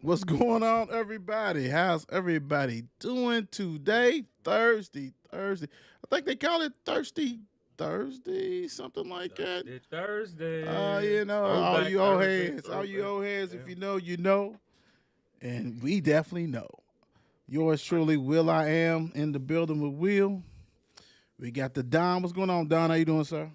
What's going on, everybody? How's everybody doing today? Thursday. I think they call it Thirsty Thursday, something like that. Thursday, Thursday. All Throwback you old Thursday, heads, all you throwback. old heads, if Yeah. you know, you know, and we definitely know. Yours Right. truly, Will I Am, in the building with Will. We got the Don. What's going on, Don? How you doing, sir?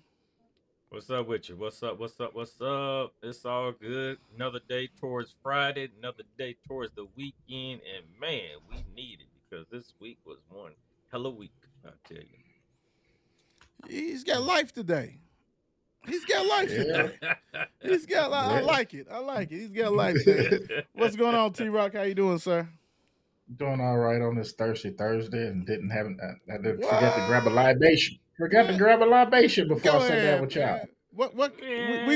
What's up with you? What's up? What's up? What's up? It's all good. Another day towards Friday, another day towards the weekend. And man, we need it because this week was one hell of a week, I tell He's got life today. He's got life Yeah, today. He's got. I yeah. like it. I like it. He's got life today. What's going on, T Rock? How you doing, sir? Doing all right on this Thirsty Thursday, and didn't have I did forget to grab a What? libation. Forgot to Yeah. grab a libation before I Go sat down ahead, with y'all. man. What we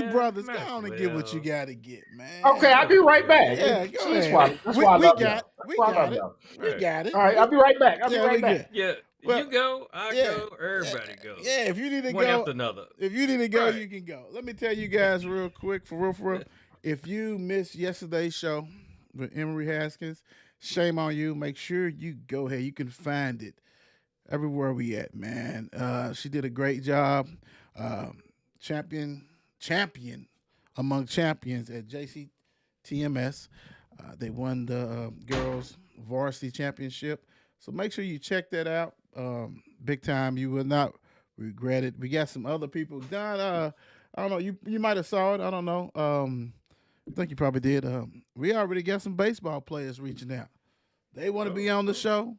Yeah, brothers, go might as on and get what you well. gotta get, Okay, man. I'll Might be as right well. back. Yeah, go See, that's ahead. why that's why I We love y'all. got That's we why I got love it. y'all. We Right. got it. All right, I'll be right back. I'll be Yeah, right we good. back. Yeah. Well, You go, I yeah. go, Yeah, everybody go. yeah, if you need to One go, after another. if you need to go, Right. you can go. Let me tell you guys real quick, for real. If you missed yesterday's show with Emery Haskins, shame on you. Make sure you go ahead. You can find it everywhere we at, man. She did a great job. Um, champion among champions at JCTMS. They won the girls varsity championship. So make sure you check that out. Big time. You will not regret it. We got some other people. Don, I don't know. You might have saw it. I don't know. I think you probably did. We already got some baseball players reaching out. They want to be Oh, on the oh, show.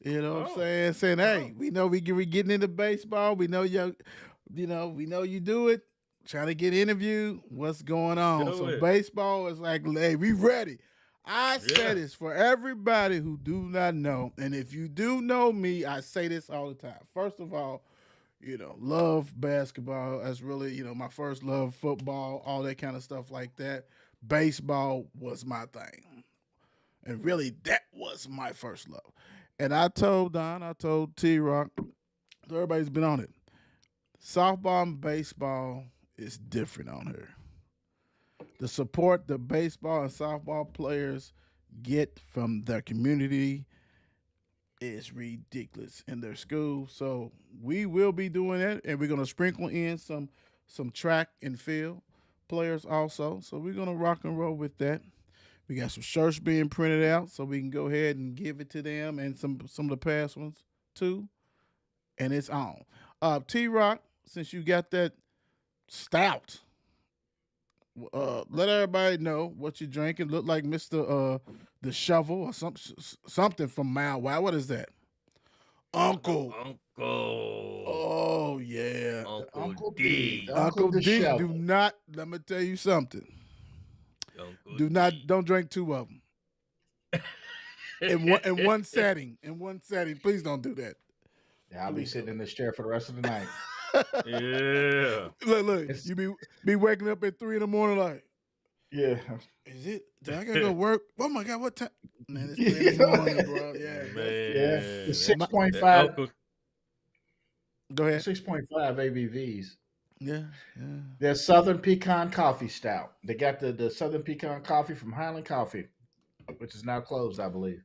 You know what I'm oh, saying? Saying, hey, oh. we know we getting into baseball. We know we know you do it. Trying to get interviewed. What's going Let's on? do So it. baseball is like, hey, we ready. I say Yeah. this for everybody who do not know, and if you do know me, I say this all the time. First of all, love basketball. That's really, my first love. Football, all that kind of stuff like that. Baseball was my thing. And really, that was my first love. And I told Don, I told T Rock, everybody's been on it. Softball and baseball is different on here. The support the baseball and softball players get from their community is ridiculous in their school. So we will be doing that, and we're gonna sprinkle in some track and field players also. So we're gonna rock and roll with that. We got some shirts being printed out, so we can go ahead and give it to them, and some of the past ones too. And it's on. T Rock, since you got that stout, let everybody know what you're drinking. Look like Mister the Shovel or something from Mile Wide. What is that? The Uncle. Uncle. Oh yeah, The Uncle Uncle D, the D. Uncle Uncle D. Do disheveled. not. Let me tell you something. Uncle Do not. D. Don't drink two of them in one setting. In one setting, please don't do that. Yeah, I'll be Please sitting don't. in this chair for the rest of the night. Yeah. Look, It's you be waking up at 3 in the morning like, yeah, is it? Did I gotta go work? Oh my god, what time? Man, it's 3 in the yeah. morning, bro. Yeah, The Man, six my, point that five, Uncle. go ahead. 6.5 ABVs. Yeah, yeah. Their Southern Pecan Coffee Stout. They got the Southern Pecan Coffee from Highland Coffee, which is now closed, I believe.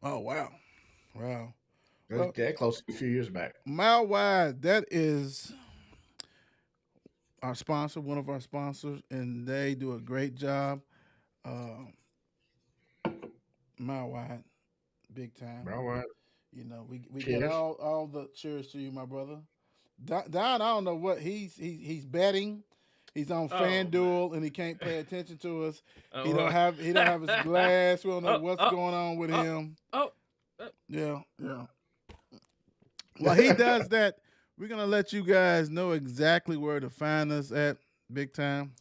Oh wow, wow. Well, They closed a few years back. Mile Wide, that is our sponsor, one of our sponsors, and they do a great job. Uh, Mile Wide, big time. All right. We got Cheers. all the cheers to you, my brother. Don, I don't know what he's betting. He's on Oh man. FanDuel and he can't pay attention to us. He Oh. don't have he don't have his glass. We don't know Oh. what's Oh. going on with Oh. him. Oh. Yeah, yeah. Well, he does that. We're gonna let you guys know exactly where to find us at big time.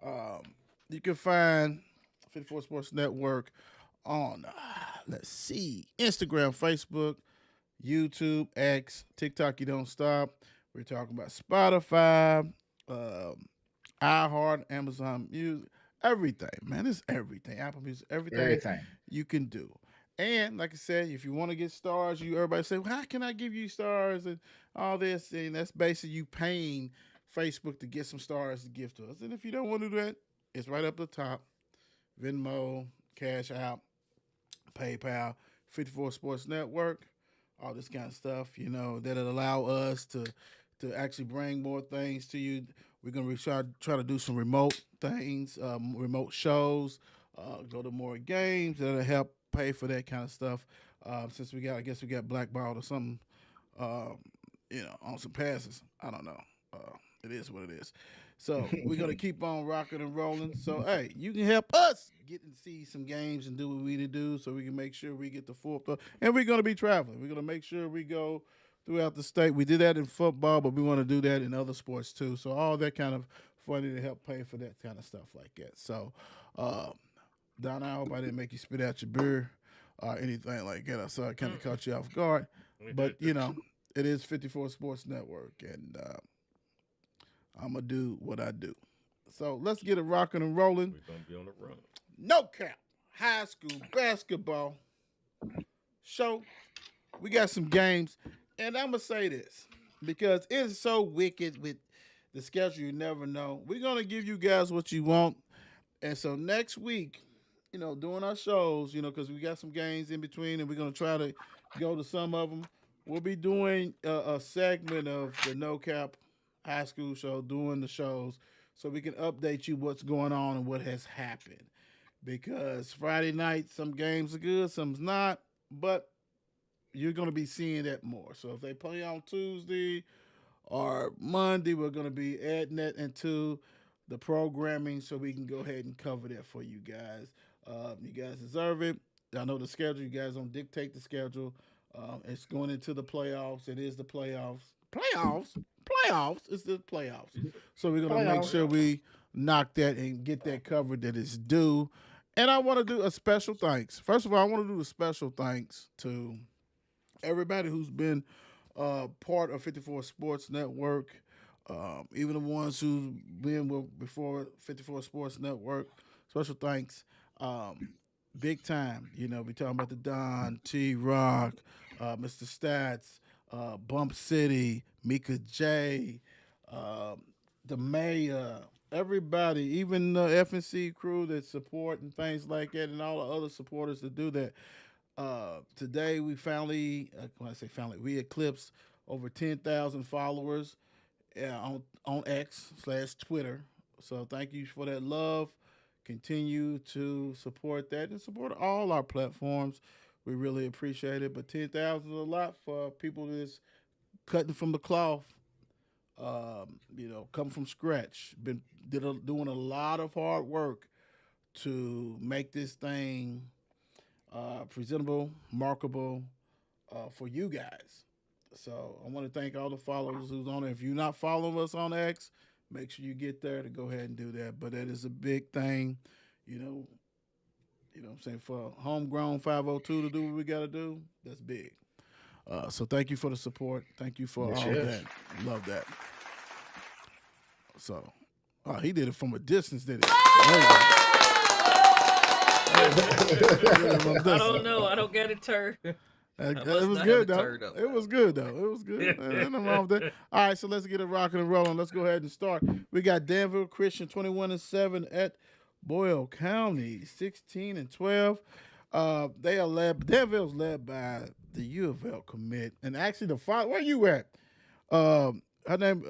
Um, you can find 54 Sports Network on let's see, Instagram, Facebook, YouTube, X, TikTok. You don't stop. We're talking about Spotify, um, iHeart, Amazon Music, everything, man. It's everything. Apple Music, everything Everything. you can do. And like I said, if you want to get stars, everybody say, well, how can I give you stars and all this? And that's basically you paying Facebook to get some stars to give to us. And if you don't want to do that, it's right up the top. Venmo, Cash App, PayPal, 54 Sports Network, all this kind of stuff, that'll allow us to actually bring more things to you. We're gonna try to do some remote things, remote shows, go to more games that'll help pay for that kind of stuff. Since I guess we got blackballed or something, um, on some passes. I don't know. It is what it is. So we're gonna keep on rocking and rolling. So hey, you can help us get and see some games and do what we need to do, so we can make sure we get the full. And we're gonna be traveling. We're gonna make sure we go throughout the state. We did that in football, but we want to do that in other sports too. So all that kind of funding to help pay for that kind of stuff like that. So, Don, I hope I didn't make you spit out your beer or anything like that. So I kind of caught you off guard, but it is 54 Sports Network, and I'm gonna do what I do. So let's get it rocking and rolling. We're gonna be on the run. No cap high school basketball show. We got some games, and I'm gonna say this because it's so wicked with the schedule. You never know. We're gonna give you guys what you want, and so next week, doing our shows, because we got some games in between, and we're gonna try to go to some of them. We'll be doing a segment of the No Cap High School Show, doing the shows, so we can update you what's going on and what has happened. Because Friday night, some games are good, some's not, but you're going to be seeing that more. So if they play on Tuesday or Monday, we're going to be adding that into the programming so we can go ahead and cover that for you guys. You guys deserve it. I know the schedule. You guys don't dictate the schedule. It's going into the playoffs. It is the playoffs. Playoffs. It's the playoffs. So we're going to make sure we knock that and get that covered that is due. And I want to do a special thanks. First of all, I want to do a special thanks to everybody who's been part of 54 Sports Network, even the ones who've been before 54 Sports Network. Special thanks. Big time. We talking about the Don, T-Rock, Mr. Stats, Bump City, Mika J, the mayor, everybody, even the FNC crew that support and things like that, and all the other supporters that do that. Today we finally, when I say finally, we eclipsed over 10,000 followers on X/Twitter. So thank you for that love. Continue to support that and support all our platforms. We really appreciate it. But 10,000 is a lot for people that's cutting from the cloth. Come from scratch. Doing a lot of hard work to make this thing presentable, marketable for you guys. So I want to thank all the followers who's on there. If you're not following us on X, make sure you get there to go ahead and do that. But that is a big thing, what I'm saying, for homegrown 502 to do what we got to do. That's big. So thank you for the support. Thank you for all that. Love that. So, he did it from a distance, did he? I don't know. I don't get it turned. It was good though. It was good. Nothing wrong with that. All right, so let's get it rocking and rolling. Let's go ahead and start. We got Danville Christian 21-7 at Boyle County 16-12. They are led. Danville's led by the U of L commit, and actually the father. Where you at? Her name,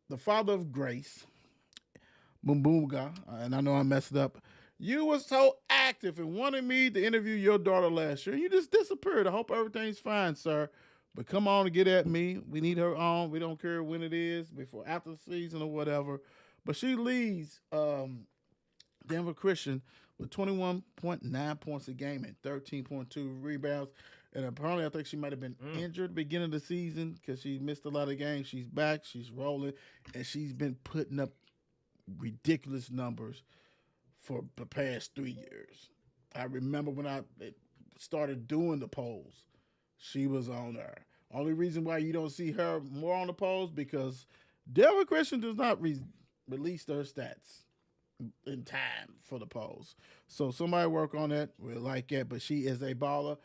the father of Grace, Mumbunga, and I know I messed it up. You were so active and wanted me to interview your daughter last year. You just disappeared. I hope everything's fine, sir. But come on and get at me. We need her on. We don't care when it is, before, after the season or whatever. But she leads Denver Christian with 21.9 points a game and 13.2 rebounds. And apparently I think she might have been injured at the beginning of the season because she missed a lot of games. She's back. She's rolling. And she's been putting up ridiculous numbers for the past 3 years. I remember when I started doing the polls, she was on there. Only reason why you don't see her more on the polls because Denver Christian does not release their stats in time for the polls. So somebody work on that. We like that. But she is a baller.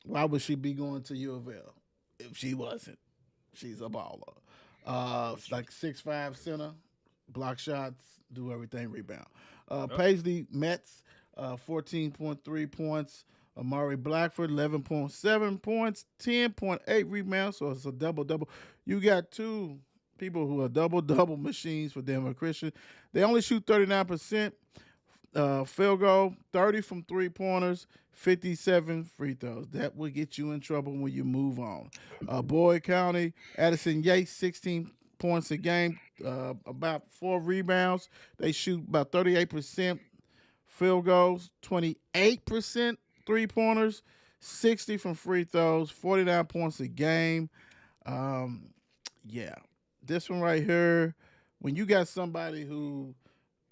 Why would she be going to U of L if she wasn't? She's a baller. Like 6'5" center, block shots, do everything, rebound. Paisley Metz, 14.3 points. Amari Blackford, 11.7 points, 10.8 rebounds. So it's a double double. You got two people who are double double machines for Denver Christian. They only shoot 39% field goal, 30 from 3 pointers, 57 free throws. That will get you in trouble when you move on. Boyd County, Addison Yates, 16 points a game, about 4 rebounds. They shoot about 38% field goals, 28% 3 pointers, 60 from free throws, 49 points a game. Um, yeah, this one right here, when you got somebody who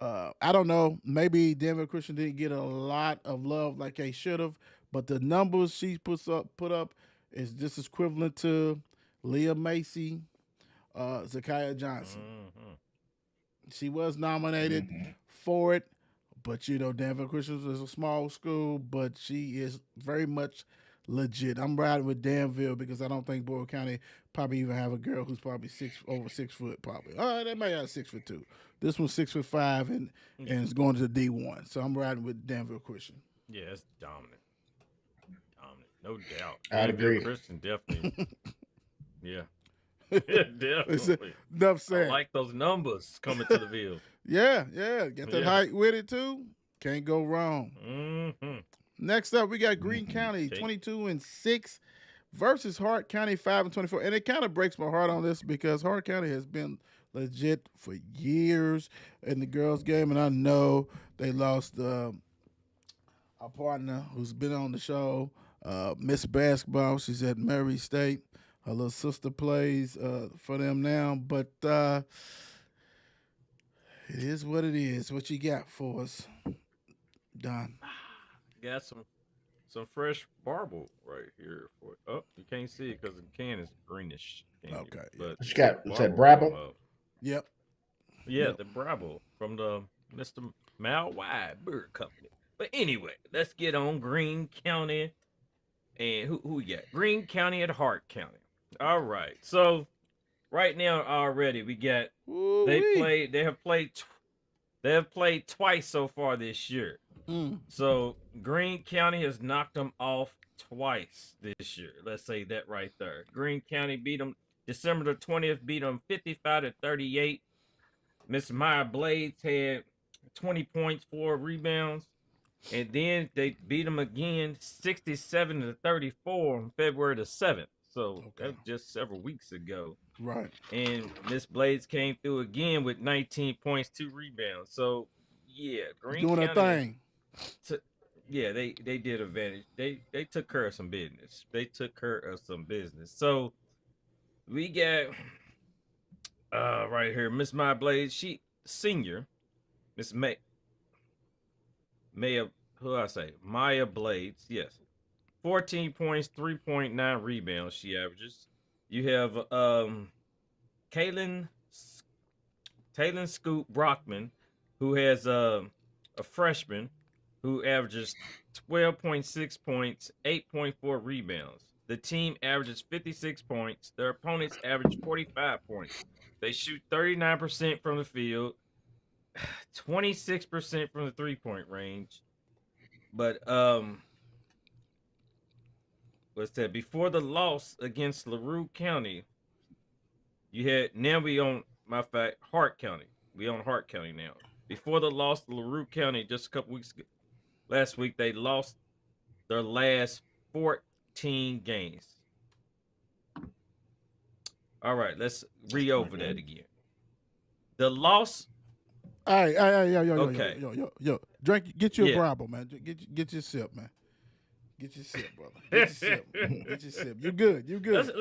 I don't know. Maybe Denver Christian didn't get a lot of love like they should have, but the numbers she put up is just equivalent to Leah Macy, Zakiya Johnson. Mm-hmm. She was nominated for it, but Denver Christian is a small school, but she is very much legit. I'm riding with Danville because I don't think Boyle County probably even have a girl who's probably over 6 foot. Probably, they may have 6'2". This one's 6'5" and it's going to the D1. So I'm riding with Danville Christian. Yeah, it's dominant. No doubt. I'd agree. Christian definitely. Yeah. Definitely. Enough said. I like those numbers coming to the field. Yeah. Get that height with it too. Can't go wrong. Mm-hmm. Next up, we got Greene County, 22-6 versus Hart County, 5-24. And it kind of breaks my heart on this because Hart County has been legit for years in the girls' game, and I know they lost a partner who's been on the show, Miss Basketball. She's at Murray State. Her little sister plays for them now, but it is what it is. What you got for us, Don? Got some fresh marble right here for it. Oh, you can't see it because the can is greenish. Okay, but you got is that Brabble? Yep. Yeah, the Brabble from the Mr. Mal Wide Bird Company. But anyway, let's get on Greene County. And who we got? Greene County at Hart County. All right. So right now already we got they have played twice so far this year. So Greene County has knocked them off twice this year. Let's say that right there. Greene County beat them December the 20th, beat them 55-38. Miss Maya Blades had 20 points, 4 rebounds. And then they beat them again 67-34 on February the 7th. So that was just several weeks ago. Right. And Miss Blades came through again with 19 points, 2 rebounds. So yeah, Greene doing County, a thing. Yeah, they did advantage. They took care of some business. So we got right here, Miss Maya Blades, she senior, Miss Maya Blades, yes. 14 points, 3.9 rebounds she averages. You have Kaylin Scoop Brockman, who has a freshman who averages 12.6 points, 8.4 rebounds. The team averages 56 points. Their opponents average 45 points. They shoot 39% from the field, 26% from the 3-point range. But what's that? Before the loss against LaRue County, you had Hart County. We on Hart County now. Before the loss to LaRue County just a couple weeks ago, last week they lost their last 14 games. All right, let's re-over that again. The loss. Hey, yo. Drink, get you a Bravo, man. Get your sip, man. Get your sip, brother. Get your sip. You good.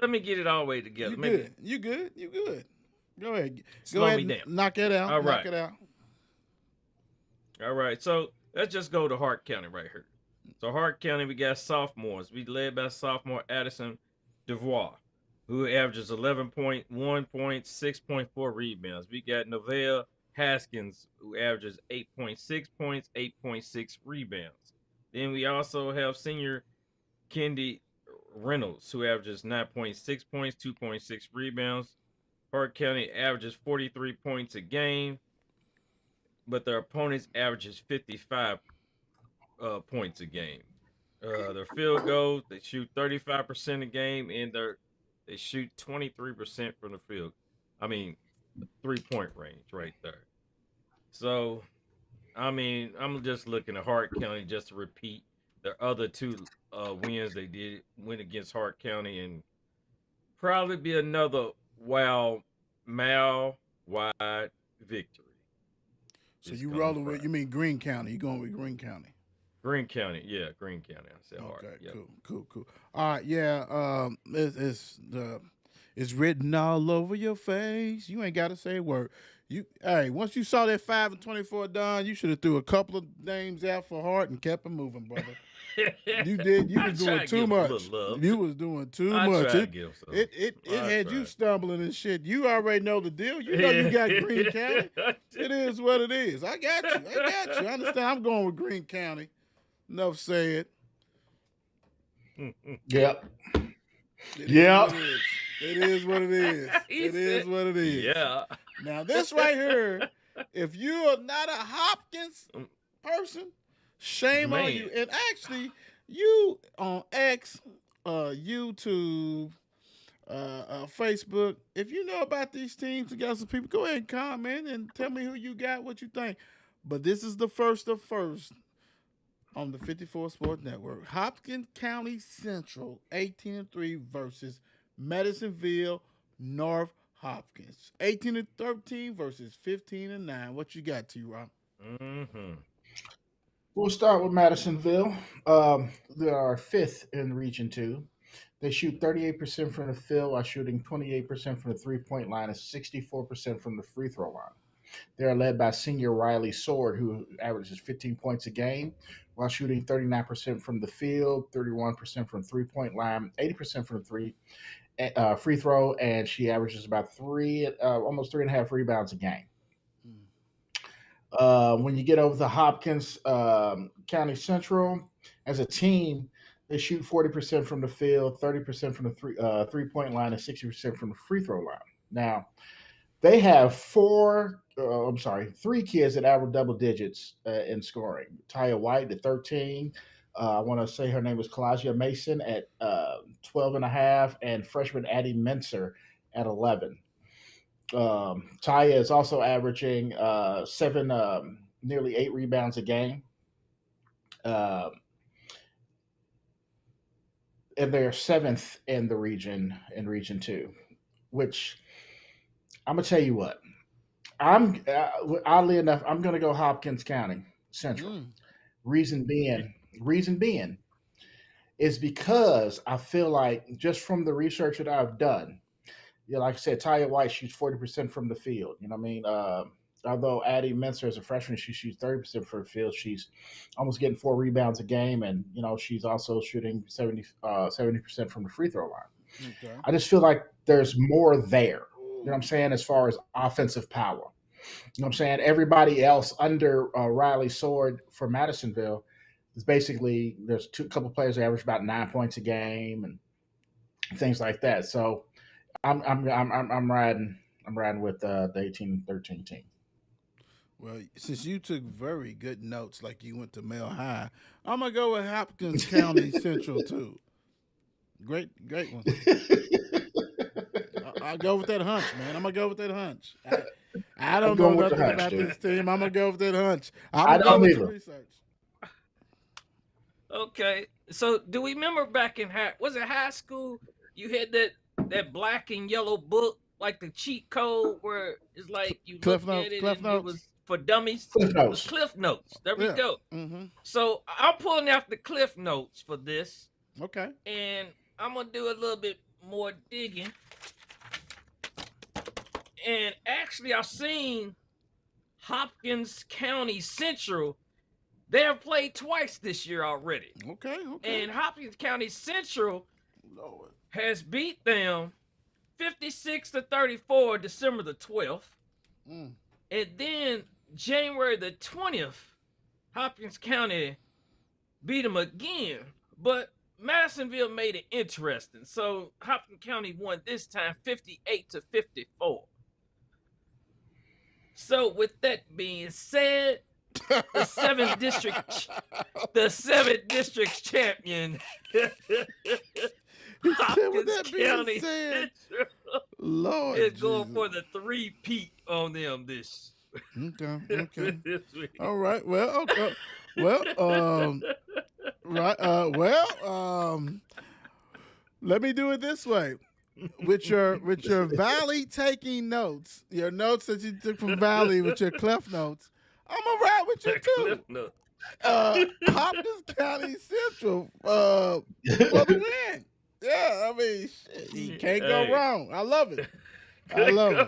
Let me get it all the way together. You good. Go ahead. Slow me down. Knock it out. All right. Knock it out. All right. So let's just go to Hart County right here. So Hart County, we got sophomores. We led by sophomore Addison DeVois, who averages 11.1 points, 6.4 rebounds. We got Novelle Haskins, who averages 8.6 points, 8.6 rebounds. Then we also have senior Kendi Reynolds, who averages 9.6 points, 2.6 rebounds. Hart County averages 43 points a game, but their opponents averages 55 points a game. Their field goals, they shoot 35% a game, and they shoot 23% from the field. I mean, 3-point range right there. So, I mean, I'm just looking at Hart County just to repeat their other two wins they did win against Hart County and probably be another mile wide victory. So This you coming rolling with? Friday. You mean Greene County? You going with Greene County? Green County, yeah, Green County. I said Hart. Okay, Yep. cool. All right, yeah. It's written all over your face. You ain't got to say a word. Once you saw that 5-24 done, you should have threw a couple of names out for Hart and kept it moving, brother. You did. You I was try doing to too give 'em a much. little love. You was doing too I much. try to give some. It I had you tried. stumbling and shit. You already know the deal. You know you got Greene County. It is what it is. I got you. I understand. I'm going with Greene County. Enough said. Yep. It Yep. is what it is. He It is said, what it is. Yeah. Now this right here, if you are not a Hopkins person, shame on you. Man. And actually, you on X, YouTube, Facebook, if you know about these teams and got some people, go ahead and comment and tell me who you got, what you think. But this is the first of first on the 54 Sports Network. Hopkins County Central 18-3 versus Madisonville North Hopkins 18-13 versus 15-9. What you got, T-Rock? Mm-hmm. We'll start with Madisonville. They are fifth in Region 2. They shoot 38% from the field while shooting 28% from the 3-point line and 64% from the free throw line. They are led by senior Riley Sword, who averages 15 points a game while shooting 39% from the field, 31% from 3-point line, 80% from the free throw, and she averages about almost 3.5 rebounds a game. When you get over to Hopkins County Central, as a team, they shoot 40% from the field, 30% from the 3-point line, and 60% from the free throw line. Now, they have three kids that average double digits in scoring. Taya White at 13. I want to say her name was Kalasia Mason at 12 and a half, and freshman Addie Menser at 11. Taya is also averaging nearly 8 rebounds a game. And they're seventh in the region, in Region 2, which I'm going to tell you what. Oddly enough, I'm going to go Hopkins County Central. Reason being is because I feel like just from the research that I've done, like I said, Taya White shoots 40% from the field. You know what I mean? Although Addie Menser as a freshman, she shoots 30% from the field. She's almost getting 4 rebounds a game, and she's also shooting 70% from the free throw line. Okay. I just feel like there's more there. You know what I'm saying? As far as offensive power. You know what I'm saying? Everybody else under Riley Sword for Madisonville is basically there's a couple players that average about 9 points a game and things like that. So I'm riding with the 18-13 team. Well, since you took very good notes, like you went to Mel High, I'm gonna go with Hopkins County Central too. Great one. I'll go with that hunch, man. I'm gonna go with that hunch. I don't know nothing about this team. I'm gonna go with that hunch. I'm gonna go with the research. Okay, so do we remember back in high school? You had that black and yellow book, like the cheat code, where it's like you looked at it and it was for dummies. Cliff Notes. It was Cliff Notes. There we go. Mm-hmm. So I'm pulling out the Cliff Notes for this. Okay. And I'm gonna do a little bit more digging. And actually, I've seen Hopkins County Central. They have played twice this year already. Okay. And Hopkins County Central has beat them 56-34 December the 12th. And then January the 20th, Hopkins County beat them again. But Madisonville made it interesting. So Hopkins County won this time 58-54. So with that being said, the seventh district champion. He said, with Hopkins that being County said, Central Lord is going Jesus. for the 3-peat on them this Okay. week. All right. Well, okay. Let me do it this way. With your Valley taking notes, your notes that you took from Valley with your Clef notes, I'm gonna ride with you too. Hopkins County Central for the win. Yeah, I mean, shit, you can't go wrong. I love it. I love it.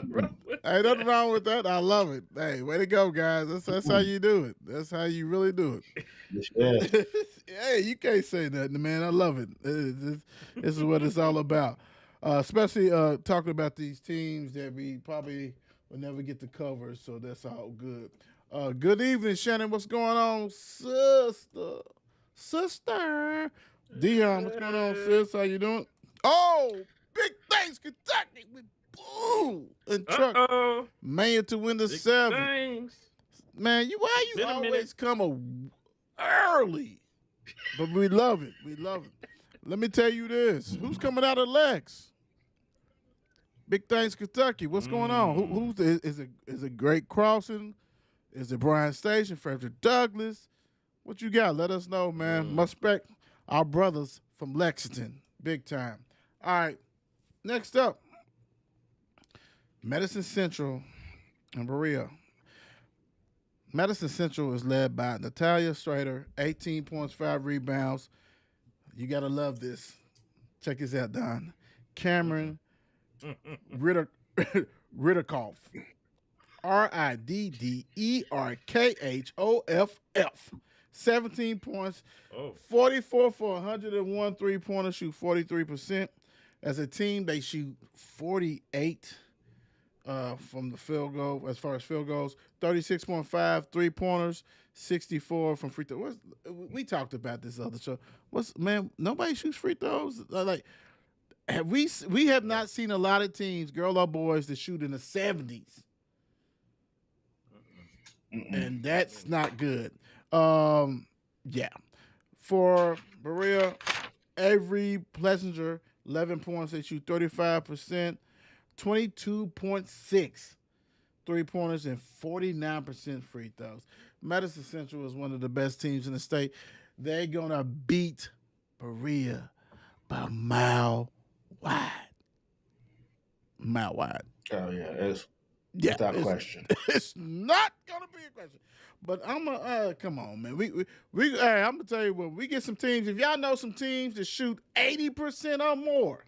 Ain't nothing wrong with that. I love it. Hey, way to go, guys. That's how you do it. That's how you really do it. Hey, you can't say nothing, man. I love it. This is what it's all about. Especially talking about these teams that we probably will never get to cover, so that's all good. Good evening, Shannon. What's going on, sister? Dion, what's going on, sis? How you doing? Oh, big thanks, Kentucky. We boo and truck man to win the 7. Thanks. Man, why you always come early? But we love it. We love it. Let me tell you this. Who's coming out of Lex? Big thanks, Kentucky. What's going on? Is it Great Crossing? Is it Bryan Station? Frederick Douglass? What you got? Let us know, man. Much respect. Our brothers from Lexington. Big time. All right. Next up, Madison Central and Berea. Madison Central is led by Natalia Strader, 18 points, 5 rebounds. You got to love this. Check this out, Don. Cameron Ridderkoff. Ridderkhoff. 17 points, 44 for 101 3-pointers, shoot 43%. As a team, they shoot 48 from the field goal, as far as field goals, 36.5 3-pointers, 64 from free throws. We talked about this other show. Nobody shoots free throws? We have not seen a lot of teams, girl or boys, that shoot in the 70s. And that's not good. Yeah. For Berea, Avery Plessinger, 11 points. They shoot 35%, 22.6 3-pointers, and 49% free throws. Madison Central is one of the best teams in the state. They're going to beat Berea by a mile wide. Mile wide. Oh, yeah. Without question. It's not going to be a question. But I'm come on, man. I'm gonna tell you what. We get some teams. If y'all know some teams that shoot 80% or more,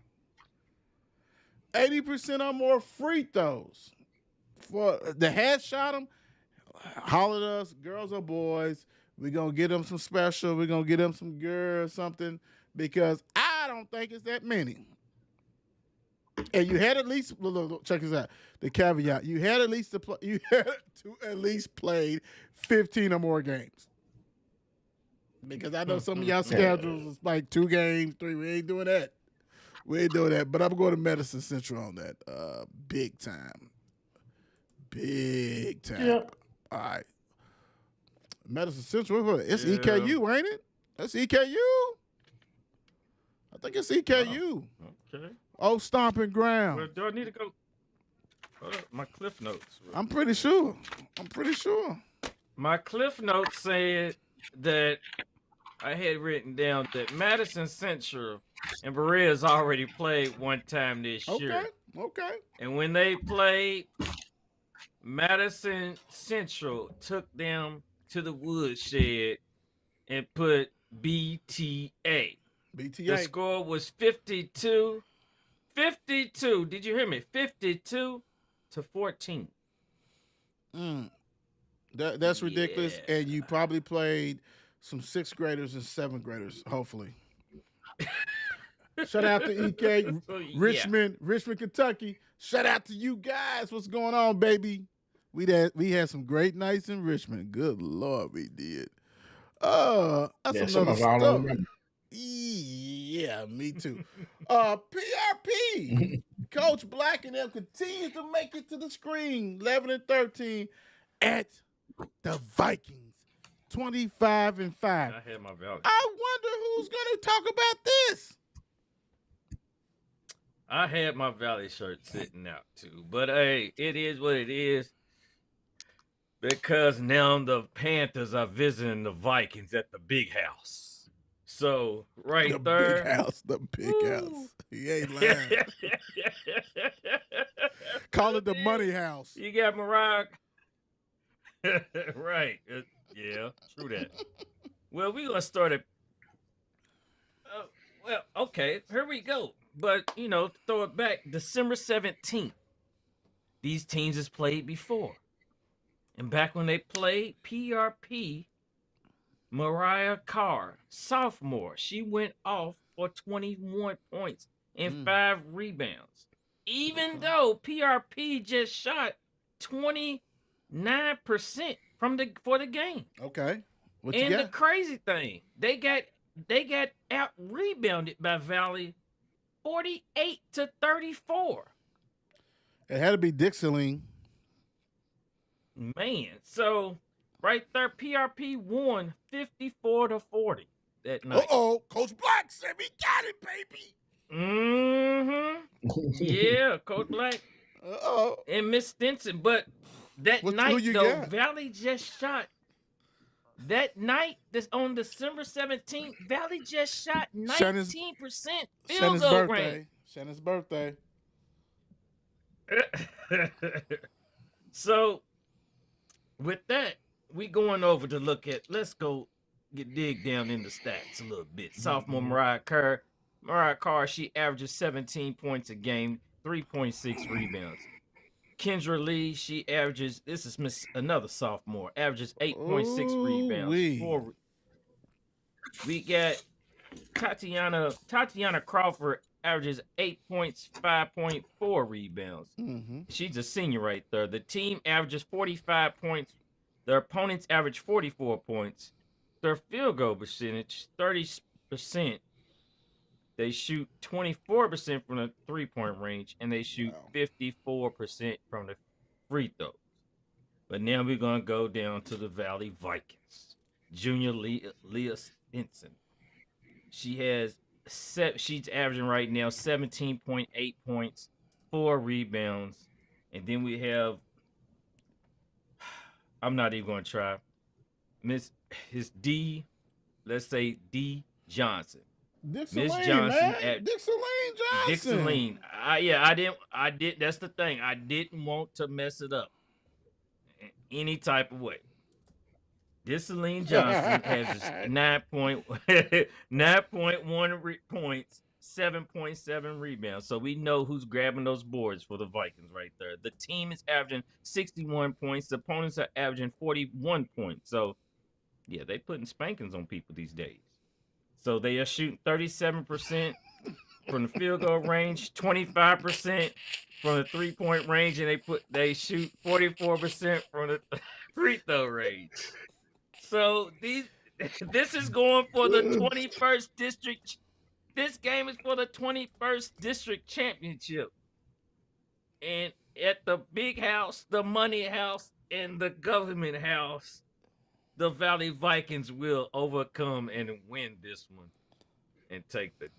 80% or more free throws, for the head shot them, holler at us, girls or boys. We're gonna get them some special. We're gonna get them some gear or something, because I don't think it's that many. And you had at least check this out. The caveat: you had at least played 15 or more games. Because I know some of y'all schedules is like 2 games, 3. We ain't doing that. But I'm going to Madison Central on that. Big time. Yep. All right. Madison Central. It's EKU, ain't it? That's EKU. I think it's EKU. Oh, okay. Oh, stomping ground. Well, do I need to go? My Cliff Notes. I'm pretty sure. My Cliff Notes said that I had written down that Madison Central and Berea's already played one time this year. Okay. And when they played, Madison Central took them to the woodshed and put BTA. The score was 52. 52. Did you hear me? 52-14. That's ridiculous. And you probably played some 6th graders and 7th graders, hopefully. Shout out to EK, Richmond, Kentucky. Shout out to you guys. What's going on, baby? We had some great nights in Richmond. Good Lord, we did. That's another stuff. Yeah, me too. PRP. Coach Black and them continues to make it to the screen, 11-13 at the Vikings 25-5. I had my Valley. I wonder who's going to talk about this. I had my Valley shirt sitting out too, but hey, it is what it is. Because now the Panthers are visiting the Vikings at the big house. So right The there, big house. The big house. He ain't lying. Call it the money house. You got Mariah. Right. Yeah, true that. Well, we're going to start at. Well, okay, here we go. But, throw it back. December 17th. These teams has played before. And back when they played, PRP, Mariah Carr, sophomore, she went off for 21 points and 5 rebounds. Even though PRP just shot 29% for the game. Okay. What and you got? The crazy thing, they got out rebounded by Valley 48-34. It had to be Dixieline. Man, so right there, PRP won 54-40 that night. Coach Black said we got it, baby. Yeah, Coach Black. And Miss Stinson. But that night, though, Valley just shot. That night, on December 17th, Valley just shot 19% field goal range. Shannon's birthday. So, with that, we going over to look at. Let's go dig down in the stats a little bit. Sophomore Mariah Carr, she averages 17 points a game, 3.6 rebounds. Kendra Lee, she averages. This is another sophomore, averages 8.6 rebounds. We got Tatiana Crawford averages 8 points, 5.4 rebounds. She's a senior right there. The team averages 45 points. Their opponents average 44 points. Their field goal percentage, 30%. They shoot 24% from the three-point range, and they shoot 54% from the free throws. But now we're going to go down to the Valley Vikings. Junior Leah Simpson. She's averaging right now 17.8 points, 4 rebounds. And then we have, I'm not even going to try, let's say D. Johnson. Miss Johnson at Dixieline Johnson. I did. That's the thing. I didn't want to mess it up any type of way. Dixieline Johnson has 9.1 points, 7.7 rebounds. So we know who's grabbing those boards for the Vikings right there. The team is averaging 61 points. The opponents are averaging 41 points. So, yeah, they putting spankings on people these days. So they are shooting 37% from the field goal range, 25% from the three-point range, and they shoot 44% from the free throw range. So this is going for the 21st district. This game is for the 21st district championship. And at the big house, the money house, and the government house, the Valley Vikings will overcome and win this one and take the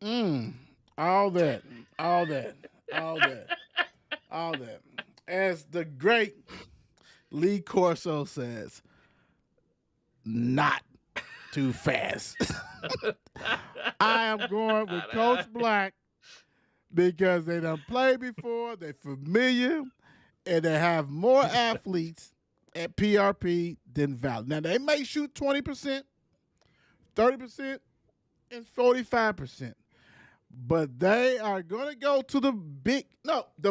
W. All that. As the great Lee Corso says, not too fast. I am going with Coach Black because they done played before, they're familiar, and they have more athletes at PRP than Valley. Now, they may shoot 20%, 30%, and 45%. But they are going to go to the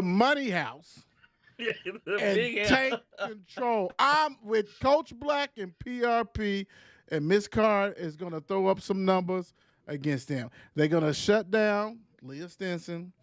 money house and take control. I'm with Coach Black and PRP, and Miss Carr is going to throw up some numbers against them. They're going to shut down Leah Stinson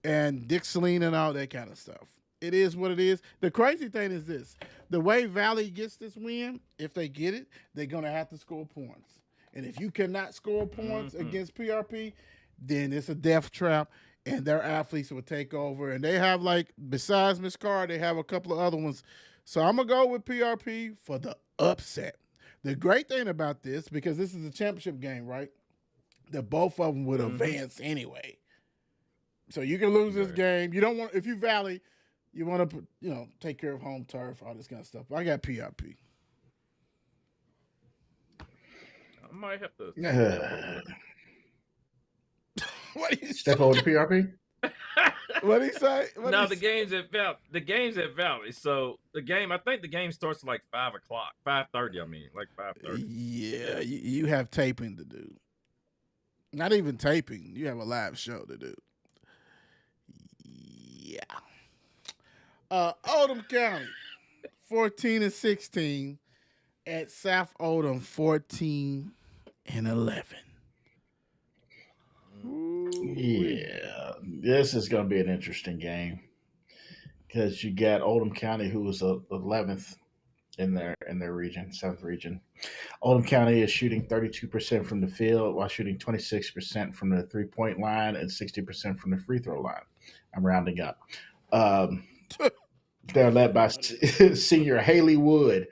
and Dixieline and all that kind of stuff. It is what it is. The crazy thing is this. The way Valley gets this win, if they get it, they're going to have to score points. And if you cannot score points against PRP, then it's a death trap, and their athletes will take over. And they have, besides Miss Carr, they have a couple of other ones So I'm going to go with PRP for the upset. The great thing about this, because this is a championship game, right? That both of them would advance anyway. So you can lose this game. You don't want, if you Valley, you want to, take care of home turf, all this kind of stuff. I got PRP. I might have to. What do you Step over to PRP? What did he say? The game's at Valley. So the game, I think the game starts at like 5 o'clock, 5:30. I mean, like 5:30. Yeah, you have taping to do. Not even taping. You have a live show to do. Yeah. Oldham County, 14-16 at South Oldham, 14-11. Yeah, this is going to be an interesting game because you got Oldham County, who was 11th in their region, South region. Oldham County is shooting 32% from the field while shooting 26% from the 3-point line and 60% from the free throw line. I'm rounding up. They're led by senior Haley Wood,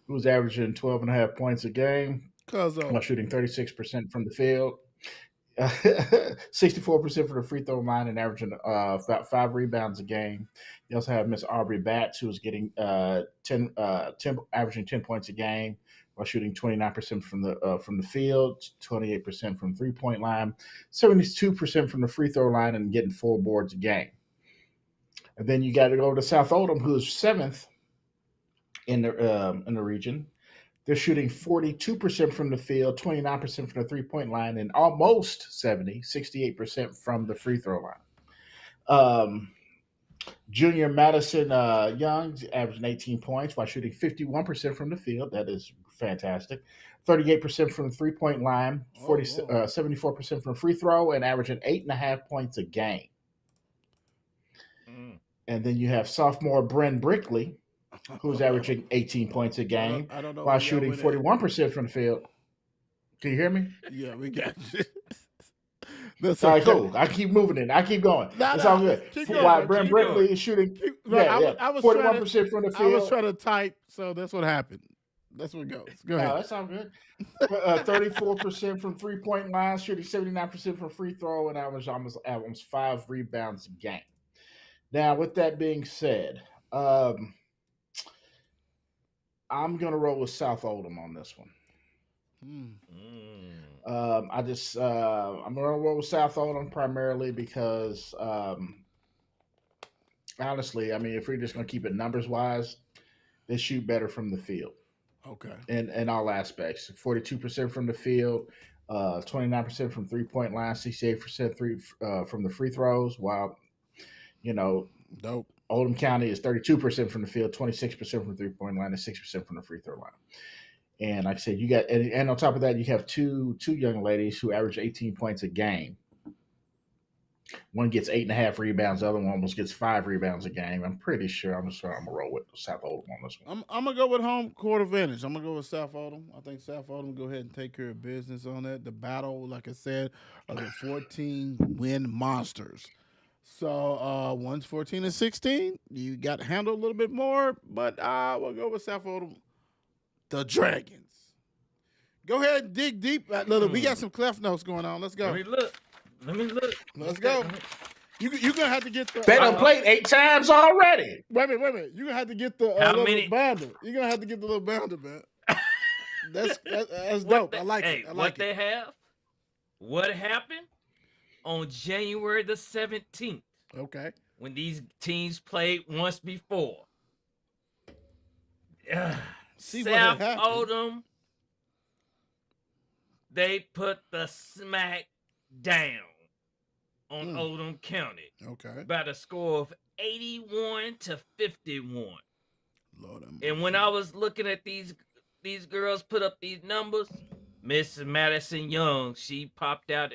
who's averaging 12.5 points a game while shooting 36% from the field. 64% for the free throw line and averaging about 5 rebounds a game. You also have Miss Aubrey Batts, who is getting 10, averaging 10 points a game while shooting 29% from the field, 28% from 3-point line, 72% from the free throw line, and getting 4 boards a game. And then you got to go to South Oldham, who is 7th in the region. They're shooting 42% from the field, 29% from the 3-point line, and almost 68% from the free throw line. Junior Madison Young's averaging 18 points while shooting 51% from the field. That is fantastic. 38% from the 3-point line, 74% from free throw, and averaging 8.5 points a game. And then you have sophomore Bren Brickley, who's averaging 18 points a game while shooting 41% from the field. Can you hear me? Yeah, we got you. That's all right, cool. I keep moving it. I keep going. It's all good. While Bren Brickley is shooting 41% from the field. I was trying to type, so that's what happened. That's what goes. Go ahead. That's all good. 34% from 3-point line, shooting 79% from free throw, and average almost 5 rebounds a game. Now, with that being said, I'm going to roll with South Oldham on this one. I'm going to roll with South Oldham primarily because, honestly, I mean, if we're just going to keep it numbers-wise, they shoot better from the field. Okay. In all aspects. 42% from the field, 29% from 3-point line, 68% from the free throws, while dope. Oldham County is 32% from the field, 26% from the 3-point line, and 6% from the free throw line. And like I said, you got, and on top of that, you have two young ladies who average 18 points a game. One gets 8.5 rebounds, the other one almost gets 5 rebounds a game. I'm pretty sure I'm gonna roll with South Oldham on this one. I'm gonna go with home court advantage. I'm gonna go with South Oldham. I think South Oldham go ahead and take care of business on that. The battle, like I said, of the 14-win monsters. So one's 14-16. You got to handle a little bit more, but we'll go with South Oldham. The Dragons. Go ahead and dig deep. We got some Clef Notes going on. Let's go. Let me look. Let's go. You're going to have to get the... They done played 8 times already. Wait a minute. You're going to have to get the little bounder. You're going to have to get the little bounder, man. That's dope. I like it. What happened on January the 17th? Okay. When these teams played once before. South Oldham, they put the smack down on Oldham County. Okay. By the score of 81-51. Lord, and when I was looking at these girls put up these numbers, Miss Madison Young, she popped out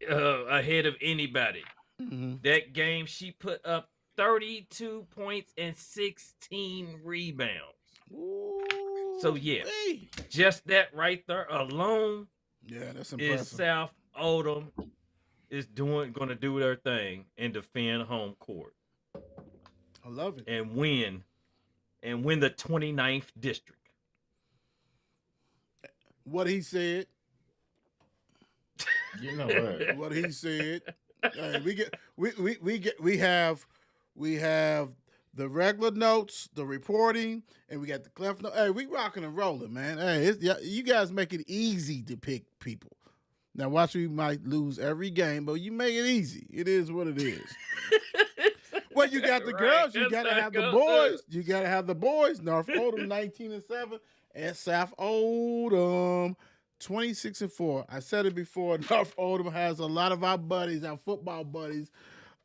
ahead of anybody. Mm-hmm. That game, she put up 32 points and 16 rebounds. Ooh, so, yeah, just that right there alone that's impressive. Is South Oldham is going to do their thing and defend home court. love it. and win the 29th district. What he said. You know what? What he said. Hey, we have the regular notes, the reporting, and we got the cleft note. Hey, we rocking and rolling, man. Hey, you guys make it easy to pick people. Now, watch, we might lose every game, but you make it easy. It is what it is. Well, you got the girls, you gotta have the boys. You gotta have the boys. North Oldham 19-7, and South Oldham 26-4. I said it before. North Oldham has a lot of our buddies, our football buddies,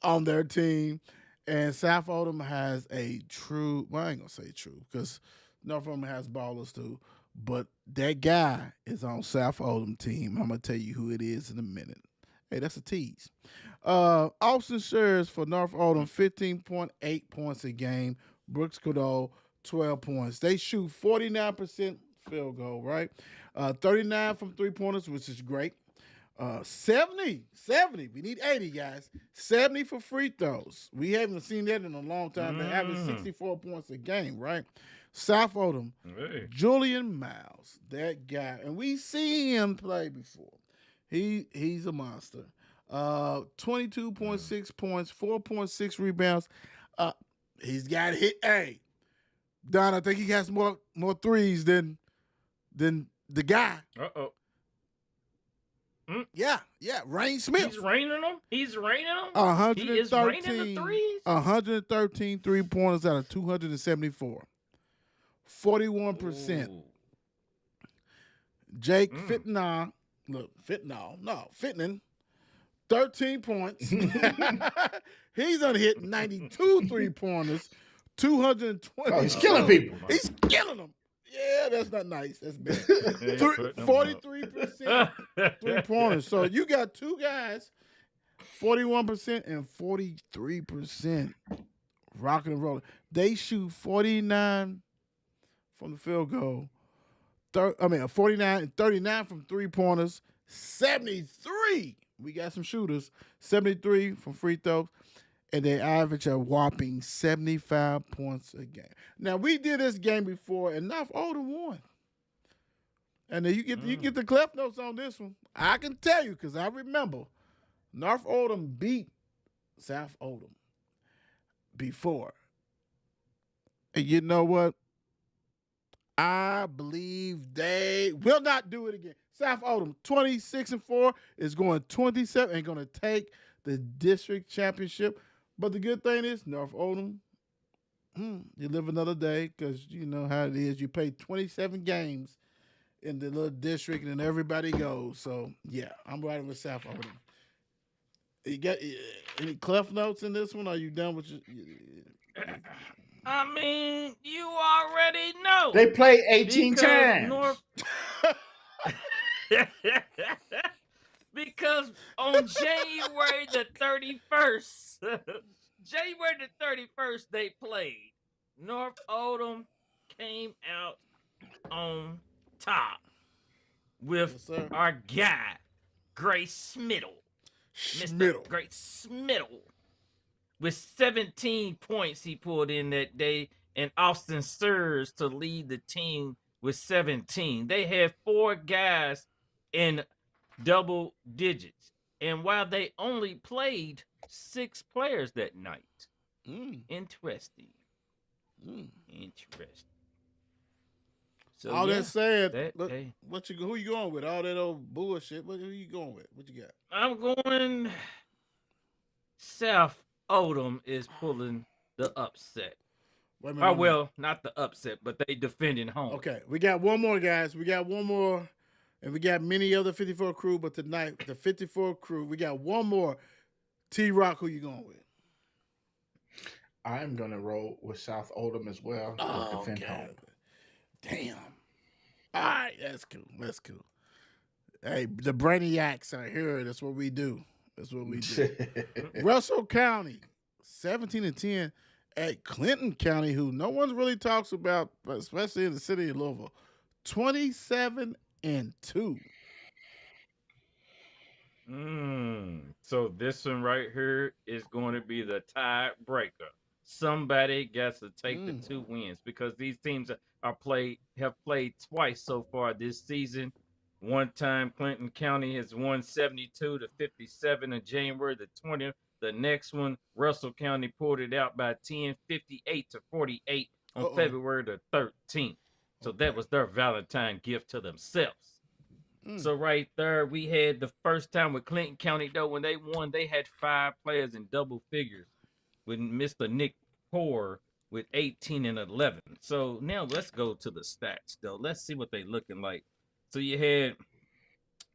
on their team, and South Oldham has a true. Well, I ain't gonna say true because North Oldham has ballers too. But that guy is on South Oldham team. I'm gonna tell you who it is in a minute. Hey, that's a tease. Austin shares for North Oldham 15.8 points a game. Brooks Goodall 12 points. They shoot 49% field goal, right? 39 from 3-pointers, which is great. 70. We need 80, guys. 70 for free throws. We haven't seen that in a long time. They average 64 points a game, right? South Oldham, Julian Miles, that guy, and we see him play before. He's a monster. 22.6 points, 4.6 rebounds. He's got hit. Hey, Don, I think he has more threes than the guy. Yeah, Rain Smith. He's raining them. He is raining the threes. 113 3-pointers out of 274. 41%. Ooh. Jake Fitnan, Fitnan, 13 points. He's on hit 92 3-pointers, 220. Oh, he's killing people. He's killing them. Yeah, that's not nice. That's bad. 43% 3-pointers. So you got two guys, 41% and 43% rocking and rolling. They shoot 49 from the field goal. 49 and 39 from 3-pointers. 73. We got some shooters. 73 from free throws. And they average a whopping 75 points a game. Now, we did this game before, and North Oldham won. And then you get the clip notes on this one. I can tell you because I remember North Oldham beat South Oldham before. And you know what? I believe they will not do it again. South Oldham, 26-4, is going 27 and going to take the district championship. But the good thing is, North Oldham, you live another day because you know how it is. You play 27 games in the little district and everybody goes. So, yeah, I'm riding with South Oldham. You got any cleft notes in this one? Are you done with your... I mean, you already know. They play 18 times. Because on January the 31st, they played. North Oldham came out on top with our guy, Grace Smittle. Mr. Grace Smittle. With 17 points he pulled in that day, and Austin Sears to lead the team with 17. They had 4 guys in double digits. And while they only played 6 players that night. Interesting. Interesting. So all that said, who you going with? All that old bullshit. Who you going with? What you got? I'm going South Oldham is pulling the upset. Well, not the upset, but they defending home. Okay, we got one more, guys. We got one more, and we got many other 54 crew, but tonight, the 54 crew, we got one more. T-Rock, who you going with? I'm going to roll with South Oldham as well. Defend home. Damn. All right, that's cool. Hey, the Brainiacs are here. That's what we do. Russell County, 17-10 at Clinton County, who no one really talks about, especially in the city of Louisville. 27-2. So this one right here is going to be the tiebreaker. Somebody got to take the Mm. 2 wins because these teams have played twice so far this season. One time Clinton County has won 72 to 57 on January the 20th. The next one, Russell County pulled it out by 10, 58 to 48 on Uh-oh. February the 13th. So that Okay. was their Valentine gift to themselves. Mm. So right there, we had the first time with Clinton County though when they won, they had 5 players in double figures with Mr. Nick Poor with 18 and 11. So now let's go to the stats though. Let's see what they looking like. So you had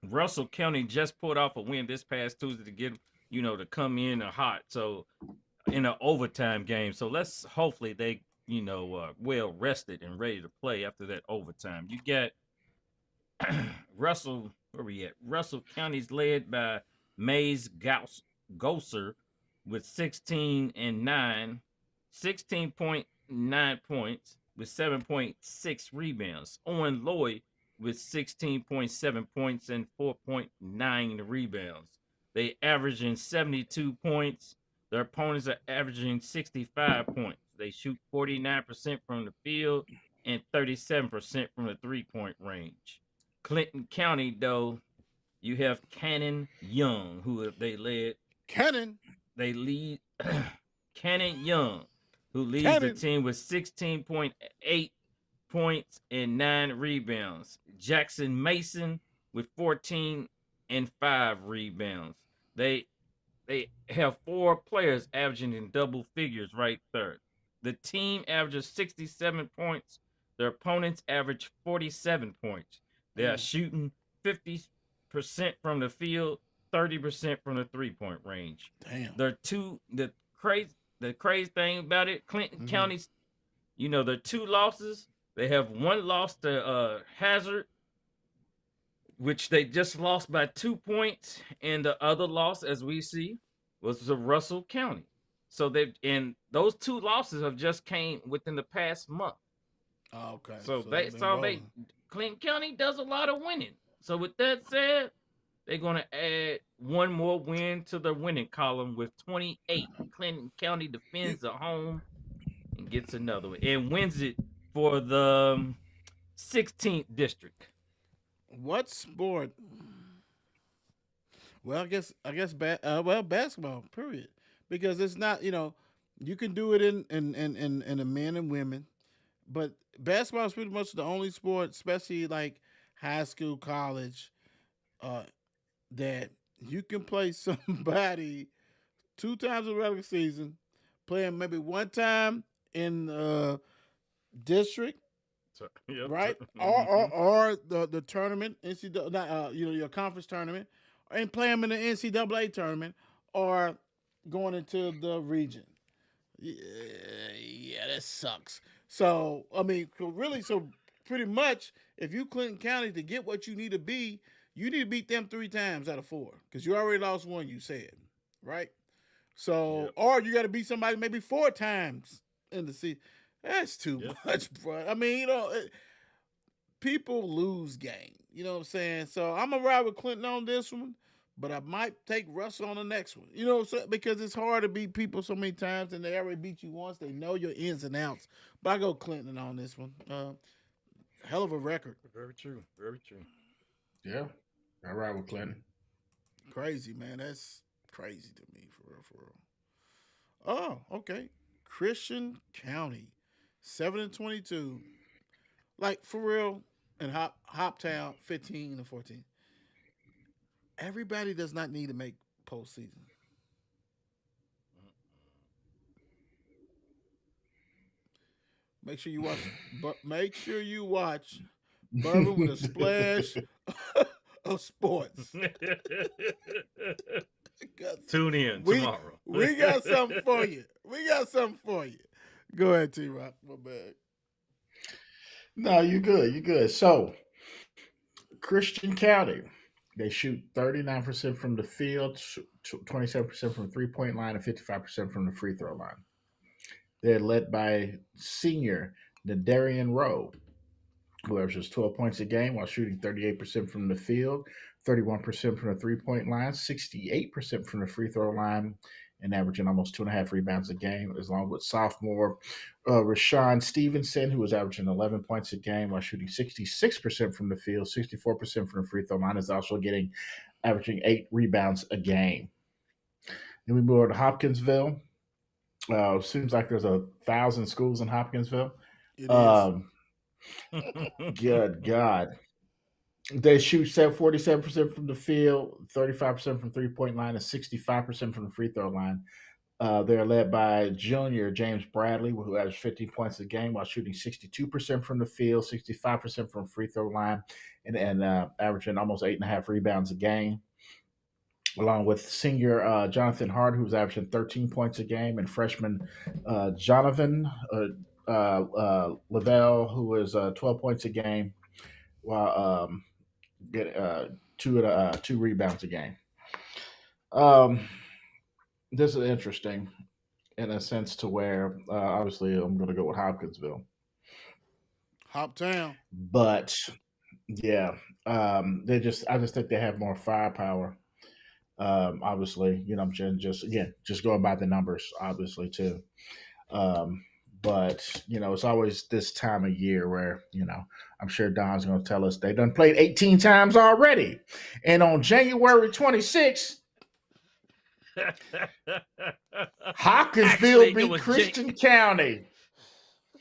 Russell County just pulled off a win this past Tuesday to get to come in hot. So in an overtime game. So let's hopefully they well rested and ready to play after that overtime. You got Russell, where we at? Russell County's led by Mays Gosser with 16.9 points with 7.6 rebounds. Owen Lloyd with 16.7 points and 4.9 rebounds. They averaging 72 points. Their opponents are averaging 65 points. They shoot 49% from the field and 37% from the 3-point range. Clinton County, though, you have Cannon Young, who they led. Cannon. They lead Cannon Young, who leads the Cannon. team with 16.8 points and 9 rebounds. Jackson Mason with 14 and 5 rebounds. They have 4 players averaging in double figures right there. The team averages 67 points. Their opponents average 47 points. They are shooting 50% from the field, 30% from the 3-point range. Damn. The crazy thing about it, Clinton County's, their 2 losses. They have 1 loss to Hazard, which they just lost by 2 points, and the other loss, as we see, was to Russell County. So those 2 losses have just came within the past month. Oh, okay. So rolling. Clinton County does a lot of winning. So with that said, they're gonna add 1 more win to the winning column with 28. Clinton County defends the home and gets another one and wins it for the 16th district. What sport? Well, I guess basketball. Period. Because it's not you can do it in the men and women, but basketball is pretty much the only sport, especially like high school, college, uh, that you can play somebody 2 times in the regular season, playing maybe 1 time in district, So, yep. right? Or the tournament, NCAA, not, your conference tournament, and play them in the NCAA tournament, or going into the region. Yeah, that sucks. So I mean, so pretty much, if you Clinton County to get what you need to be, you need to beat them 3 times out of 4 because you already lost 1. You said, right? So, Yep. or you got to beat somebody maybe 4 times in the season. That's too Yep. much, bro. I mean, people lose game. You know what I'm saying? So I'm gonna ride with Clinton on this one, but I might take Russell on the next one. You know what I'm saying? Because it's hard to beat people so many times, and they already beat you once. They know your ins and outs. But I go Clinton on this one. Hell of a record. Very true. Very true. Yeah, I ride with Clinton. Crazy, man. That's crazy to me, for real, for real. Oh, okay. Christian County, 7-22. Like for real, and Hoptown, 15-14. Everybody does not need to make postseason. Make sure you watch. But make sure you watch Bourbon with a Splash of Sports. Tune in we tomorrow. we got something for you. We got something for you. Go ahead, T Rock. My bad. No, you good. You good. So, Christian County, they shoot 39% from the field, 27% from the 3-point line, and 55% from the free throw line. They're led by senior Nadarian Rowe, who averages 12 points a game while shooting 38% from the field, 31% from the 3-point line, 68% from the free throw line, and averaging almost 2.5 rebounds a game, along with sophomore Rashawn Stevenson, who was averaging 11 points a game while shooting 66% from the field, 64% from the free throw line, is also averaging 8 rebounds a game. Then we move over to Hopkinsville. Seems like there's 1,000 schools in Hopkinsville. It is. Good God. They shoot 47% from the field, 35% from 3-point line, and 65% from the free throw line. They're led by junior James Bradley, who averaged 15 points a game while shooting 62% from the field, 65% from free throw line, and averaging almost 8.5 rebounds a game. Along with senior Jonathan Hart, who's averaging 13 points a game, and freshman Jonathan Lavelle, who is 12 points a game, while get two rebounds a game. This is interesting in a sense to where obviously I'm going to go with Hopkinsville, Hoptown. but yeah, I just think they have more firepower. Obviously, I'm just going by the numbers, obviously too. But it's always this time of year where I'm sure Don's going to tell us they done played 18 times already, and on January 26th, Hopkinsville beat Christian County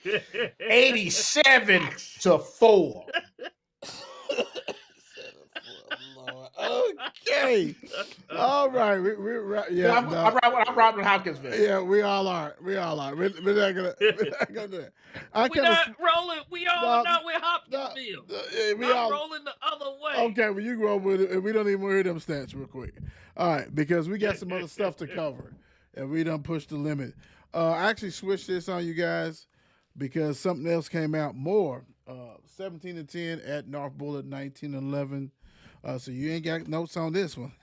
87-4. Okay. All right. We're right. Yeah. I'm robbing Hopkinsville. Yeah, we all are. We're not gonna do that. We're not rolling. We all not with Hopkinsville. I'm rolling the other way. Okay, well, you roll with it, and we don't even hear them stats real quick. All right, because we got some other stuff to cover, and we done pushed the limit. I actually switched this on you guys because something else came out more. 17-10 at North Bullet, 19-11. So you ain't got notes on this one.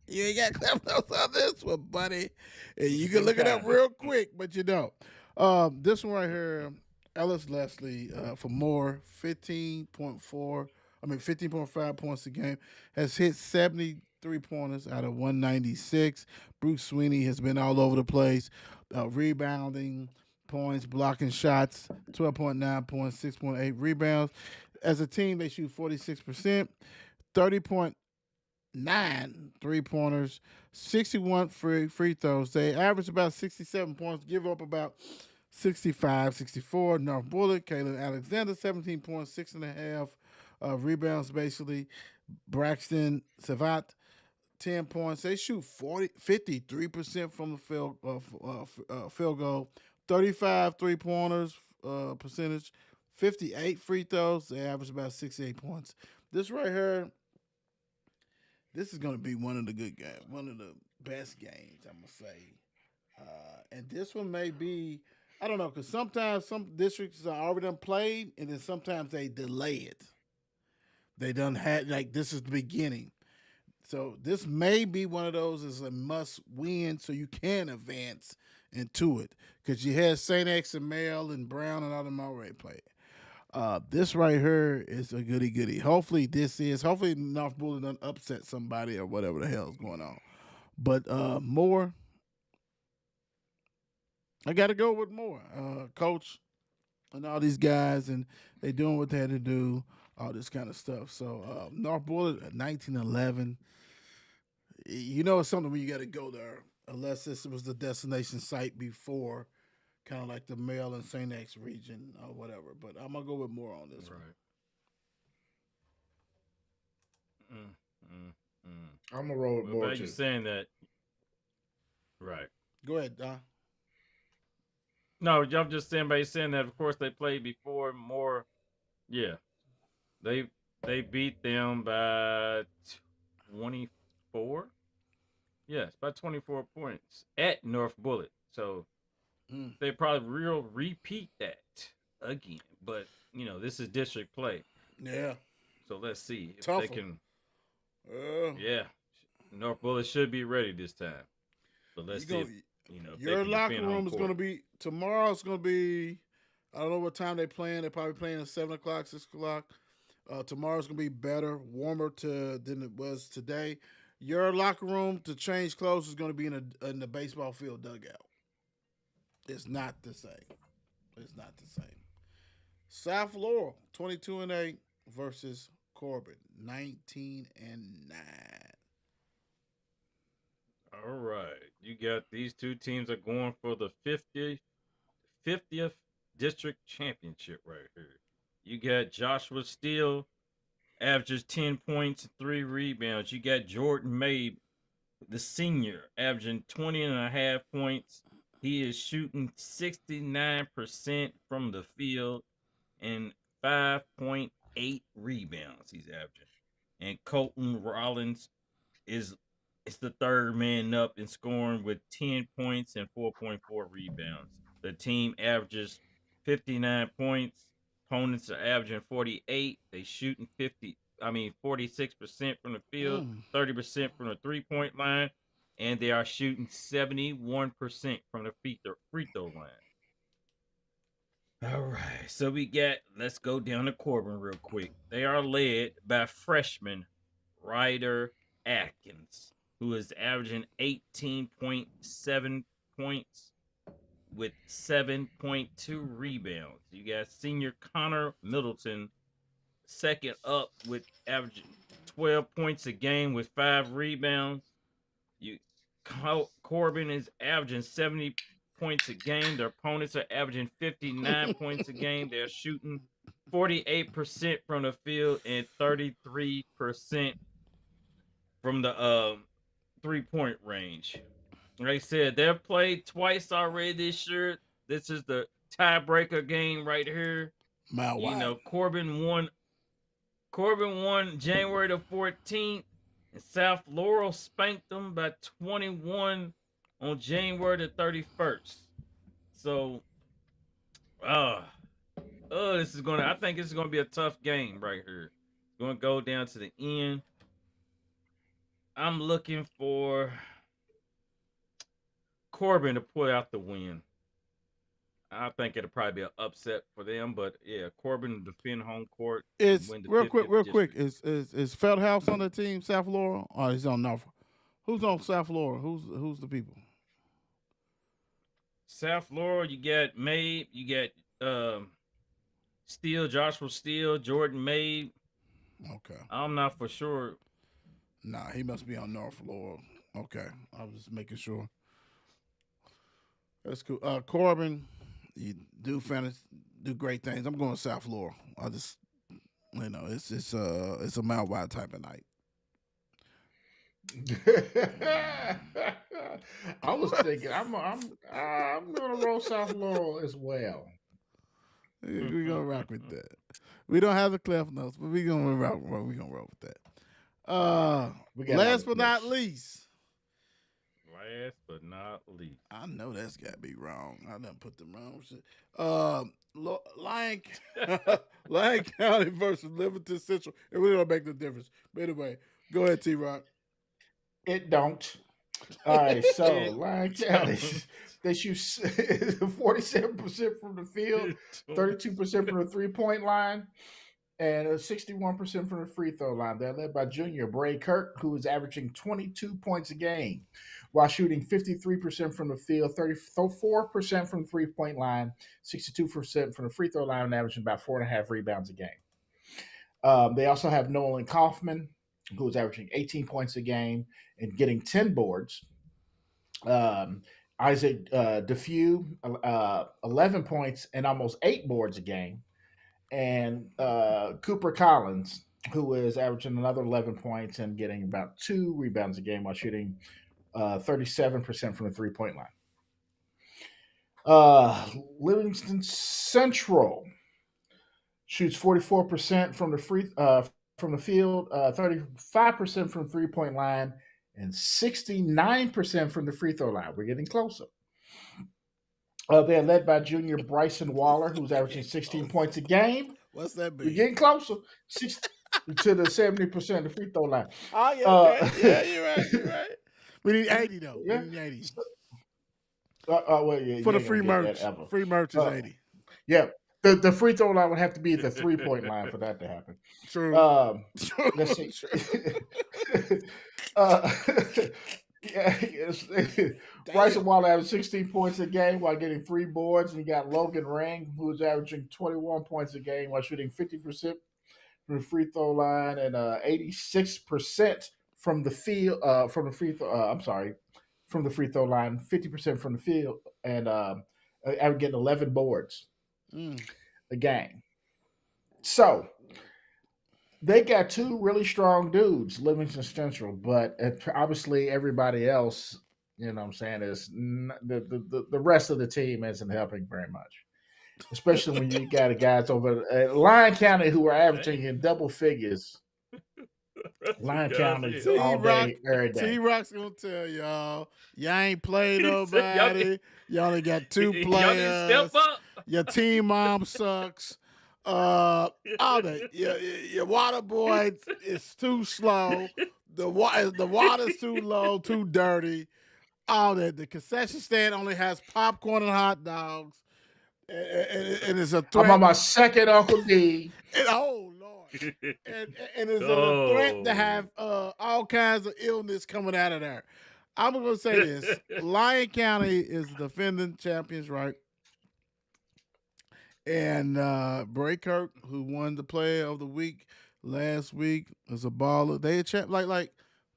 You ain't got clip notes on this one, buddy. And you can look it up real quick, but you don't. This one right here, Ellis Leslie for Moore, 15.5 points a game, has hit 73 pointers out of 196. Bruce Sweeney has been all over the place, rebounding, points, blocking shots, 12.9 points, 6.8 rebounds. As a team, they shoot 46%, 30.9 3-pointers, 61 free throws. They average about 67 points, give up about 65, 64. North Bullet, Kaylin Alexander, 17 points, 6.5 rebounds, basically. Braxton Savat, 10 points. They shoot 53% from the field goal, 35 3-pointers percentage, 58 free throws. They average about 68 points. This right here, this is going to be one of the good games, one of the best games, I'm going to say. And this one may be, I don't know, because sometimes some districts are already done played, and then sometimes they delay it. They done had, like, this is the beginning. So this may be one of those is a must win so you can advance into it. Because you had St. X and Mel and Brown and all them already played. This right here is a goody. Hopefully North Bullet doesn't upset somebody or whatever the hell is going on. But Moore, I got to go with Moore. Coach and all these guys, and they doing what they had to do, all this kind of stuff. So North Bullet at 19-11. It's something where you got to go there, unless this was the destination site before, kind of like the Male and St. X region or whatever. But I'm going to go with more on this one. I'm going to roll with more, too. You saying that. Right. Go ahead, Don. No, I'm just saying by you saying that, of course, they played before more. Yeah. They beat them by 24. Yes, by 24 points at North Bullet. So they probably will repeat that again. But, this is district play. Yeah. So let's see if Tougher. they can. Yeah. North Bullet should be ready this time. But let's see if, your locker room is going to be, tomorrow it's going to be, I don't know what time they're playing. They're probably playing at 7 o'clock, 6 o'clock. Tomorrow's going to be better, warmer than it was today. Your locker room to change clothes is going to be in the baseball field dugout. It's not the same. It's not the same. South Laurel, 22-8 versus Corbin, 19-9. All right. You got these two teams are going for the 50th district championship right here. You got Joshua Steele, averages 10 points, 3 rebounds. You got Jordan May, the senior, averaging 20.5 points. He is shooting 69% from the field and 5.8 rebounds he's averaging. And Colton Rollins is the third man up in scoring with 10 points and 4.4 rebounds. The team averages 59 points. Opponents are averaging 48. They shooting 46% from the field, 30% from the 3-point line, and they are shooting 71% from the free throw line. All right, so let's go down to Corbin real quick. They are led by freshman Ryder Atkins, who is averaging 18.7 points with 7.2 rebounds. You got senior Connor Middleton, second up with averaging 12 points a game with 5 rebounds. Corbin is averaging 70 points a game. Their opponents are averaging 59 points a game. They're shooting 48% from the field and 33% from the 3-point range. Like I said, they've played twice already this year. This is the tiebreaker game right here. Corbin won January the 14th, and South Laurel spanked them by 21 on January the 31st. So, I think this is gonna be a tough game right here. It's gonna go down to the end. I'm looking for Corbin to pull out the win. I think it'll probably be an upset for them, but yeah, Corbin defend home court. Is win the real 50th quick. district. Is Feldhouse on the team? South Laurel, or he's on North? Who's on South Laurel? Who's the people? South Laurel, you got May, you got Steele, Joshua Steele, Jordan May. Okay. I'm not for sure. Nah, he must be on North Laurel. Okay, I was just making sure. That's cool. Corbin, you do great things. I'm going South Laurel. I just, it's a mile wide type of night. I was thinking I'm gonna roll South Laurel as well. We're gonna rock with that. We don't have the Cliff Notes, but we're gonna roll with that. Last but not least. Last but not least. I know that's got to be wrong. I done put the wrong shit. Lyon County versus Livingston Central. It really don't make no difference. But anyway, go ahead, T-Rock. It don't. All right, so Lyon County, they shoot 47% from the field, 32% from the 3-point line, and 61% from the free throw line. They're led by junior Bray Kirk, who is averaging 22 points a game, while shooting 53% from the field, 34% from the 3-point line, 62% from the free throw line, and averaging about 4.5 rebounds a game. They also have Nolan Kaufman, who is averaging 18 points a game and getting 10 boards. Isaac DeFew, 11 points and almost 8 boards a game. And Cooper Collins, who is averaging another 11 points and getting about 2 rebounds a game while shooting 37% from the 3-point line. Livingston Central shoots 44% from the field, 35% from the 3-point line, and 69% from the free throw line. We're getting closer. They're led by junior Bryson Waller, who's averaging 16 points a game. What's that mean? We're getting closer to the 70% of the free throw line. Oh, yeah, okay. Yeah, you're right. We need 80, though. Yeah. We need 80. Well, yeah, For the free merch. Free merch is 80. Yeah. The free throw line would have to be at the 3-point line for that to happen. True. Let's see. True. Yeah, Bryce and Waller averaged 16 points a game while getting 3 boards, and you got Logan Rang, who's averaging 21 points a game while shooting 50% from the free throw line and 86% from the field. From the free throw. I'm sorry, from the free throw line, 50% from the field, and getting 11 boards a game. So they got 2 really strong dudes, Livingston Central, but obviously everybody else, you know what I'm saying, is the rest of the team isn't helping very much. Especially when you got guys over Lyon County who are averaging in double figures. Lyon County all day, every day. T-Rock's gonna tell y'all ain't played nobody. Y'all only got 2 players. Y'all step up. Your team mom sucks. All that. Your water boy is too slow. The water's too low, too dirty. All that. The concession stand only has popcorn and hot dogs. And it's a threat. I'm on my second Uncle D. Oh Lord! And it's a threat to have all kinds of illness coming out of there. I'm gonna say this: Lyon County is the defending champions, right? And Bray Kirk, who won the Player of the Week last week, is a baller. They a champ, like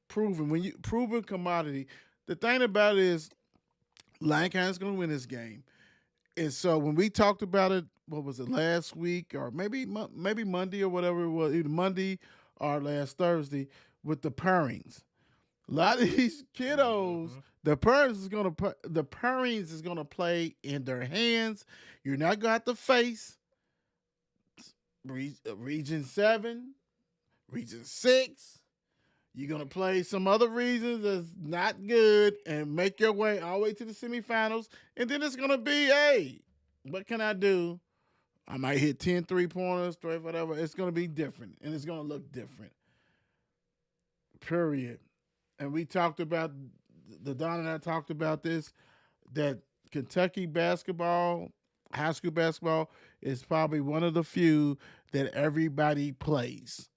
proven when you proven commodity. The thing about it is, Lyon County's gonna win this game. And so when we talked about it, what was it, last week or maybe Monday or whatever it was, either Monday or last Thursday, with the pairings. A lot of these kiddos, the pairings is gonna play in their hands. You're not gonna have to face Region 7, Region 6. You're gonna play some other regions that's not good and make your way all the way to the semifinals. And then it's gonna be, hey, what can I do? I might hit 10 3-pointers, whatever. It's gonna be different, and it's gonna look different. Period. And we talked about the Don and I talked about this, that Kentucky basketball, high school basketball, is probably one of the few that everybody plays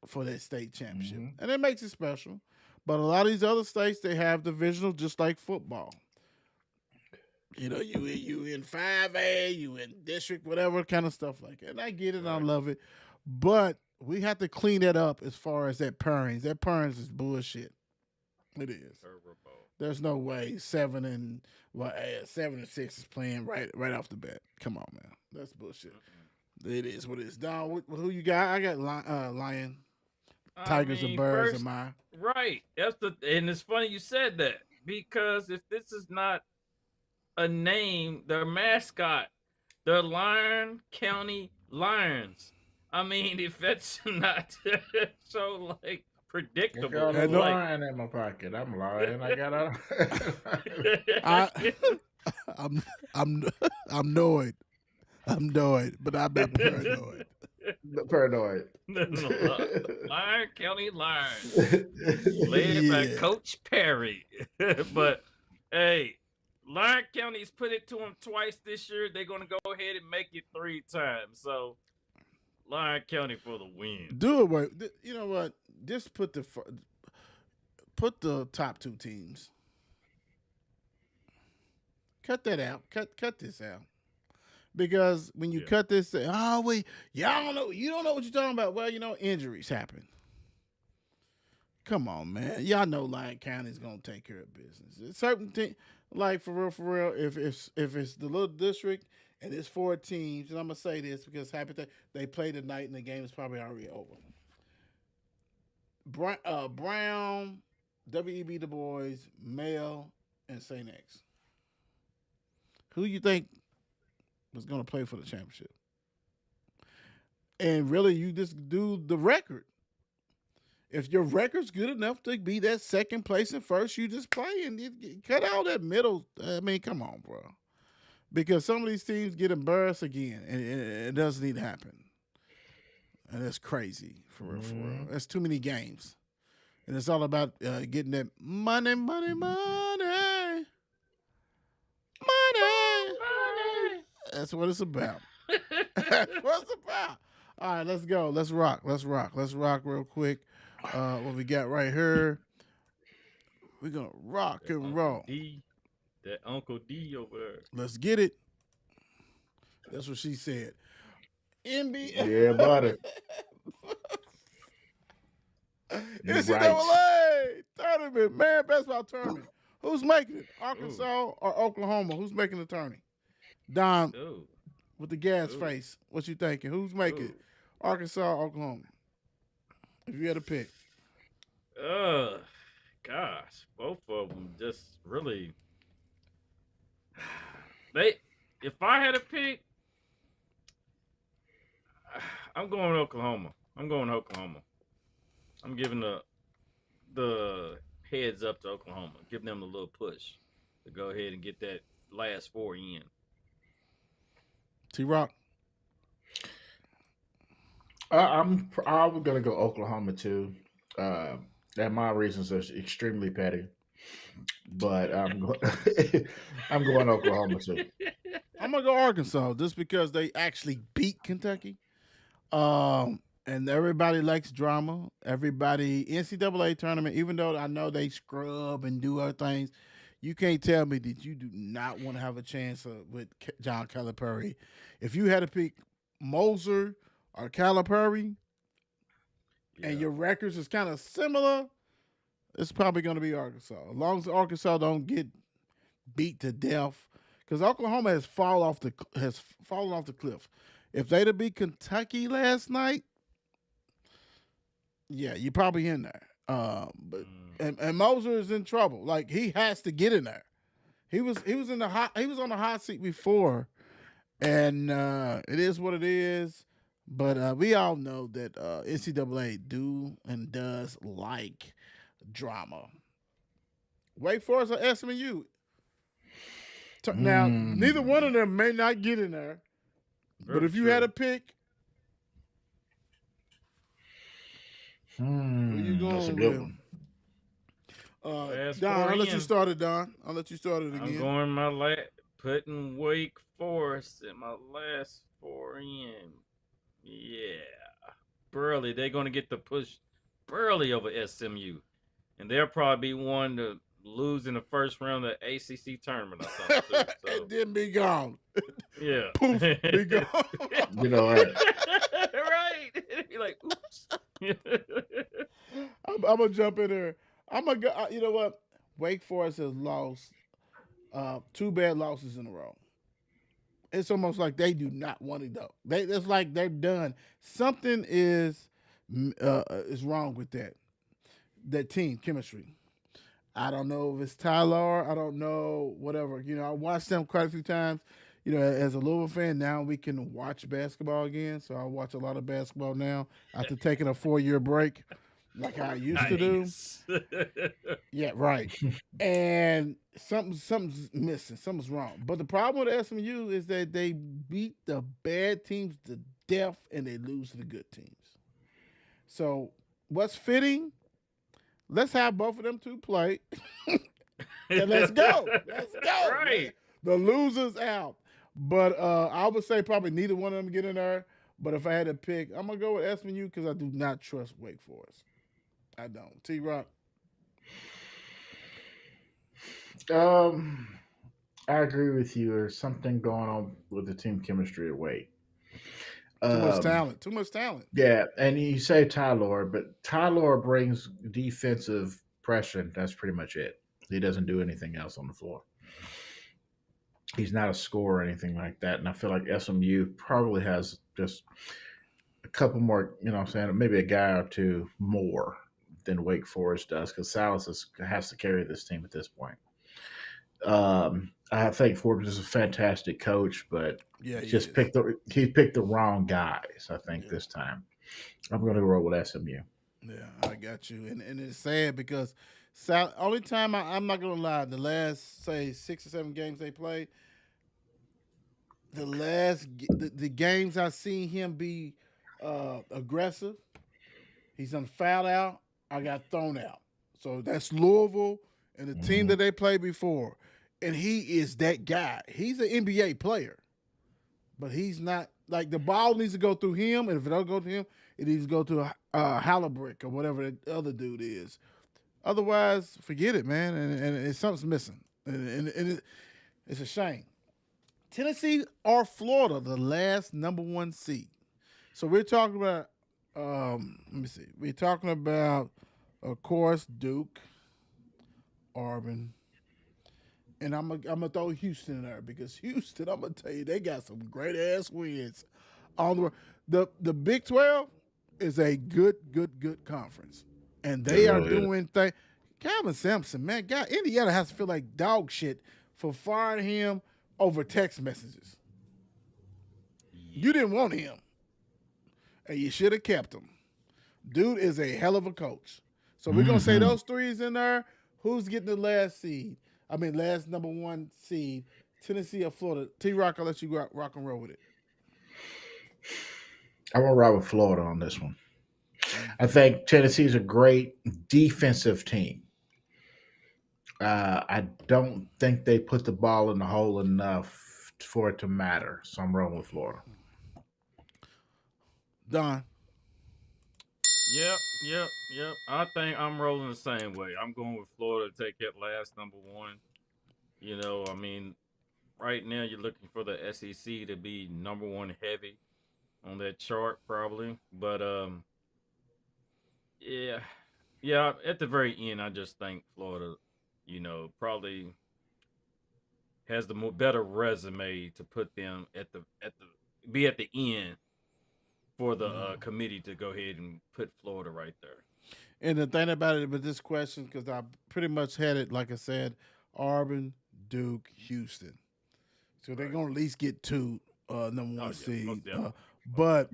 for that state championship. And it makes it special. But a lot of these other states, they have divisional just like football. You know, you in 5A, you in district, whatever kind of stuff like that. And I get it, I love it. But we have to clean that up as far as that pairings. That pairings is bullshit. It is. There's no way 7 and 6 is playing right off the bat. Come on, man. That's bullshit. It is what it is. Don, who you got? I got Lyon. Tigers and Birds of mine. Right. And it's funny you said that, because if this is not a name, their mascot, the Lyon County Lions. I mean, if that's not so like predictable. I got a lion in my pocket. I'm lying. I got I'm annoyed. I'm annoyed, but I'm not paranoid. Paranoid. Lyon County Lions, led by Coach Perry. But hey, Lyon County's put it to them twice this year. They're gonna go ahead and make it 3 times. So Lyon County for the win. Do it. You know what? Just put the top 2 teams. Cut that out. Cut this out. Because when you cut this, y'all don't know. You don't know what you're talking about. Well, you know, injuries happen. Come on, man. Y'all know Lyon County's gonna take care of business. It's certain thing, like for real. If it's the little district and it's 4 teams, and I'm gonna say this because they play tonight and the game is probably already over. Brown, W.E.B. Du Bois, Mail, and St. X. Who you think was going to play for the championship? And really, you just do the record. If your record's good enough to be that second place and first, you just play and you cut out that middle. I mean, come on, bro. Because some of these teams get embarrassed again, and it doesn't need to happen. And that's crazy, for real. That's too many games. And it's all about getting that money. That's what it's about. That's what's about. All right, let's go. Let's rock. Let's rock. Let's rock real quick. What we got right here? We're gonna rock That and Uncle roll. D, that Uncle D over there. Let's get it. That's what she said. NBA. Yeah, buddy. You right. NCAA tournament, man, basketball tournament. Who's making it? Ooh, Arkansas or Oklahoma? Who's making the tourney? Don ooh, with the gas ooh, face. What you thinking? Who's making it? ooh. Arkansas or Oklahoma? If you had to pick. Uh, gosh, both of them just really. They, if I had to pick, I'm going Oklahoma. I'm going Oklahoma. I'm giving the heads up to Oklahoma, giving them a little push to go ahead and get that last four in. T Rock. I'm gonna go Oklahoma too. And my reasons are extremely petty, but I'm going Oklahoma too. I'm gonna go Arkansas just because they actually beat Kentucky. And everybody likes drama. Everybody NCAA tournament, even though I know they scrub and do other things, you can't tell me that you do not want to have a chance with John Calipari. If you had to pick Moser or Calipari, and Yeah, your records is kind of similar, it's probably going to be Arkansas. As long as Arkansas don't get beat to death, because Oklahoma has fallen off the cliff. If they'd have beat Kentucky last night, yeah, you're probably in there. But mm, and Moser is in trouble. Like he has to get in there. He was on the hot seat before, and it is what it is. But we all know that NCAA do and does like drama. Wake Forest or SMU. Now, neither one of Mm. them may not get in there. But very if you had true. a pick, who you That's a going good with? one. Last Don, four I'll let you in. start it, Don. I'll let you start it I'm again. going putting Wake Forest in my last four in. Yeah. Burley, they're going to get the push Burley over SMU. And they'll probably be one to lose in the first round of the ACC tournament or something, too. And So, then be gone. yeah. Poof, be gone. You know what? Right. You're like, oops. I'm gonna jump in there. I'm gonna go. You know what? Wake Forest has lost two bad losses in a row. It's almost like they do not want it though. It's like they're done. Something is wrong with that team chemistry. I don't know if it's Tyler. I don't know whatever. I watched them quite a few times. As a Louisville fan, now we can watch basketball again. So I watch a lot of basketball now after taking a 4-year break, like I used to do. Nice. Yeah, right. And something's missing. Something's wrong. But the problem with SMU is that they beat the bad teams to death and they lose to the good teams. So what's fitting? Let's have both of them two play. And let's go. Let's go. Right. The loser's out. But I would say probably neither one of them get in there. But if I had to pick, I'm gonna go with SMU because I do not trust Wake Forest. I don't. T Rock. Um, I agree with you. There's something going on with the team chemistry at Wake. Too much Um, talent. Too much talent. yeah, and you say Tyler, but Tyler brings defensive pressure. That's pretty much it. He doesn't do anything else on the floor. He's not a scorer or anything like that. And I feel like SMU probably has just a couple more, what I'm saying, maybe a guy or two more than Wake Forest does because has to carry this team at this point. I think Forbes is a fantastic coach, but Yeah, he just is. he picked the wrong guys. I think Yeah. this time. I'm going to roll with SMU. Yeah, I got you. And it's sad because only time I'm not gonna lie, the last say 6 or 7 games they played, the games I seen him be aggressive, he's done fouled out. I got thrown out. So that's Louisville and the team Mhm. that they played before, and he is that guy. He's an NBA player, but he's not Like the ball needs to go through him, and if it don't go to him, it needs to go to Hallibrick or whatever the other dude is. Otherwise, forget it, man. And it's something's missing, it's a shame. Tennessee or Florida, the last number one seed. So we're talking about. Let me see. We're talking about, of course, Duke, Auburn, and I'm gonna throw Houston in there because Houston, I'm gonna tell you, they got some great ass wins on the Big 12 is a good conference, and they are really is. doing things. Calvin Simpson, man, God, Indiana has to feel like dog shit for firing him over text messages. You didn't want him, and you should have kept him. Dude is a hell of a coach. So we're gonna say those threes in there. Who's getting the last seed? I mean, last number one seed, Tennessee or Florida. T-Rock, I'll let you rock and roll with it. I'm gonna ride with Florida on this one. I think Tennessee's a great defensive team. I don't think they put the ball in the hole enough for it to matter. So I'm rolling with Florida. Don. Yep. I think I'm rolling the same way. I'm going with Florida to take that last number one. You know, I mean, right now you're looking for the SEC to be number one heavy on that chart, probably. But yeah. At the very end, I just think Florida, probably has the better resume to put them at the end for the committee to go ahead and put Florida right there. And the thing about it with this question, because I pretty much had it, like I said, Auburn, Duke, Houston. So they're going to at least get two number one seed. But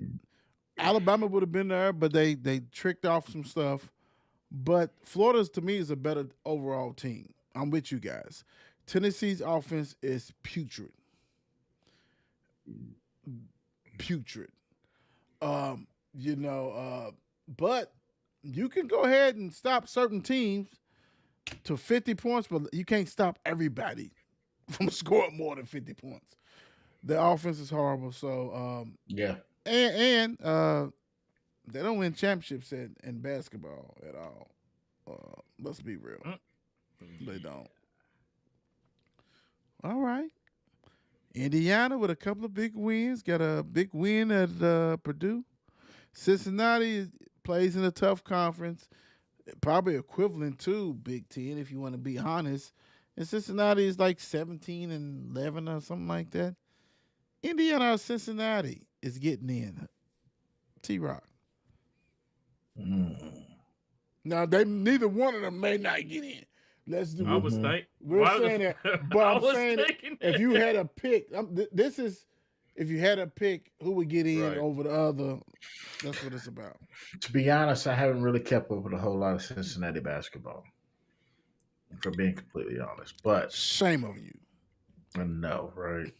Alabama would have been there, but they tricked off some stuff. But Florida's, to me, is a better overall team. I'm with you guys. Tennessee's offense is putrid. But you can go ahead and stop certain teams to 50 points, but you can't stop everybody from scoring more than 50 points. The offense is horrible. So yeah, and they don't win championships in basketball at all. Let's be real, they don't. All right. Indiana with a couple of big wins. Got a big win at Purdue. Cincinnati plays in a tough conference, probably equivalent to Big Ten if you want to be honest. And Cincinnati is like 17-11 or something like that. Indiana or Cincinnati is getting in. T-Rock. Now, neither one of them may not get in. Let's do. I was thinking. We're saying that, but I'm saying that if you had a pick, this is if you had a pick, who would get in over the other? That's what it's about. To be honest, I haven't really kept up with a whole lot of Cincinnati basketball, for being completely honest. But shame on you. I know, right?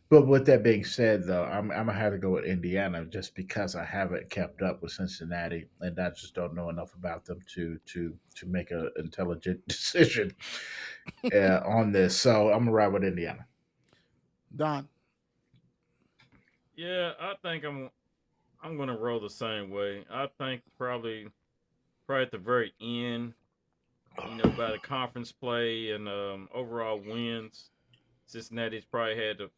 But with that being said, though, I'm gonna have to go with Indiana just because I haven't kept up with Cincinnati, and I just don't know enough about them to make an intelligent decision on this. So I'm gonna ride with Indiana. Don. Yeah, I think I'm gonna roll the same way. I think probably at the very end, by the conference play and overall wins, Cincinnati's probably had to.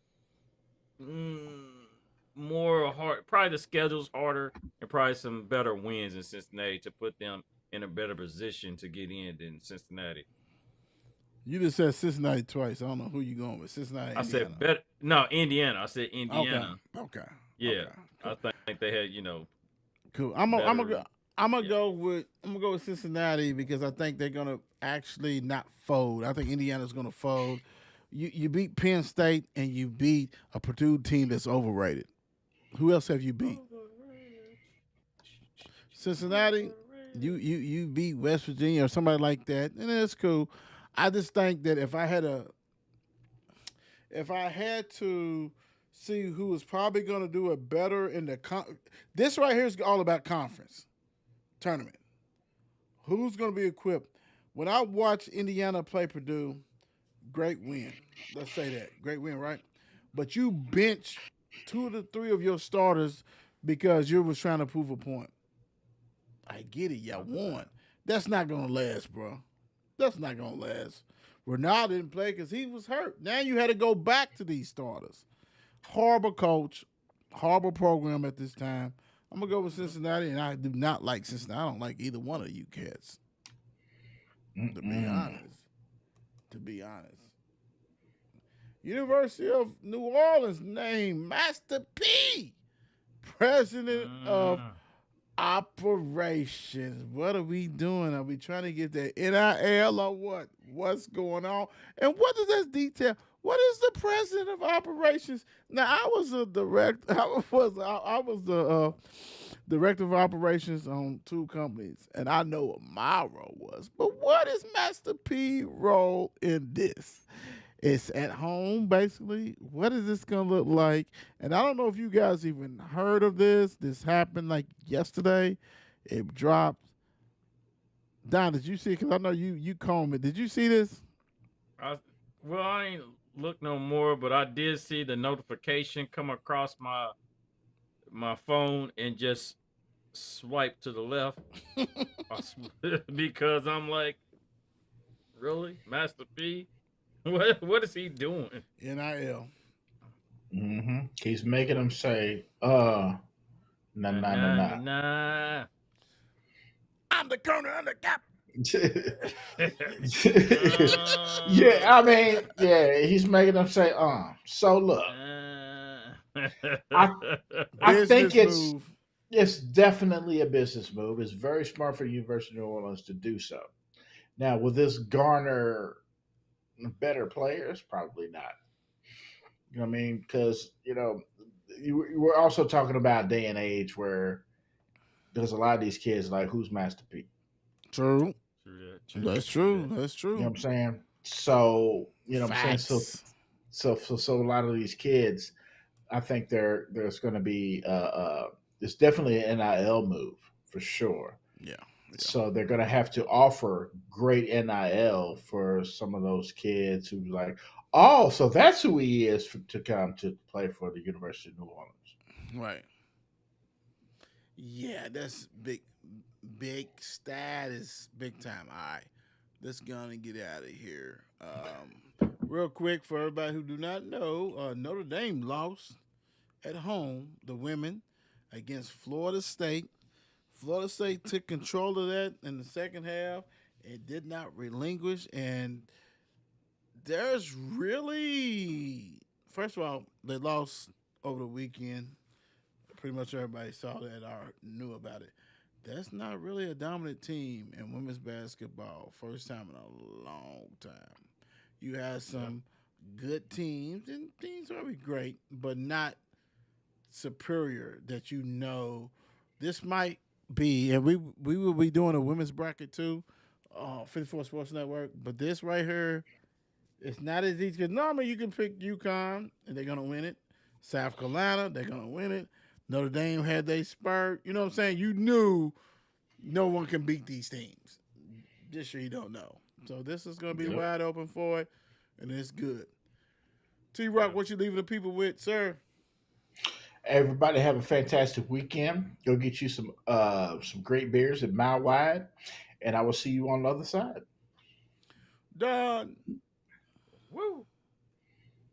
More hard, probably the schedule's harder, and probably some better wins in Cincinnati to put them in a better position to get in than Cincinnati. You just said Cincinnati twice. I don't know who you going with. Cincinnati. I said better. No, Indiana. I said Indiana. Okay. Yeah, okay. Cool. I think they had Cool. I'm gonna go with Cincinnati because I think they're gonna actually not fold. I think Indiana's gonna fold. You beat Penn State and you beat a Purdue team that's overrated. Who else have you beat? Cincinnati. You beat West Virginia or somebody like that, and that's cool. I just think that if I had to see who was probably going to do it better in the this right here is all about conference tournament. Who's going to be equipped? When I watch Indiana play Purdue, great win. Let's say that. Great win, right? But you bench two of the three of your starters because you was trying to prove a point. I get it. Y'all won. That's not going to last, bro. That's not going to last. Ronaldo didn't play because he was hurt. Now you had to go back to these starters. Horrible coach, horrible program at this time. I'm going to go with Cincinnati, and I do not like Cincinnati. I don't like either one of you cats, to be honest. To be honest. University of New Orleans named Master P, president of operations. What are we doing? Are we trying to get that NIL or what? What's going on? And what does that detail? What is the president of operations? Now I was a director. I was the director of operations on two companies, and I know what my role was. But what is Master P role in this? It's at home, basically. What is this gonna look like? And I don't know if you guys even heard of this. This happened like yesterday. It dropped. Don, did you see it? Because I know you combed it. Did you see this? Well, I ain't look no more, but I did see the notification come across my phone and just swipe to the left because I'm like, really, Master P? What is he doing? NIL. He's making them say, nah, nah, nah, nah. Nah. I'm the corner on the cap. Yeah, I mean, yeah, he's making them say, So look, I think it's definitely a business move. It's very smart for University of New Orleans to do so. Now, will this garner better players? Probably not. You know what I mean? Because we're also talking about a day and age where there's a lot of these kids like, who's Master P? True. That's true. That's You know true. what I'm saying? So what I'm saying. Facts. So a lot of these kids, I think there's going to be it's definitely an NIL move for sure. Yeah. So they're going to have to offer great NIL for some of those kids who like, oh, so that's who he is to come to play for the University of New Orleans. Right. Yeah, that's big status, big time. All right, let's go and get out of here. Real quick for everybody who do not know, Notre Dame lost at home, the women, against Florida State. Florida State took control of that in the second half. It did not relinquish, and there's really, first of all, they lost over the weekend. Pretty much everybody saw that or knew about it. That's not really a dominant team in women's basketball. First time in a long time. You had some good teams, and teams are great, but not superior that you know this might be. And we will be doing a women's bracket too, 54 Sports Network. But this right here, it's not as easy because normally you can pick UConn and they're gonna win it. South Carolina, they're gonna win it. Notre Dame had they spurt. You know what I'm saying? You knew no one can beat these teams. This year you don't know. So this is gonna be wide open for it, and it's good. T Rock, what you leaving the people with, sir? Everybody have a fantastic weekend. Go get you some great beers at Mile Wide, and I will see you on the other side. Done. Woo.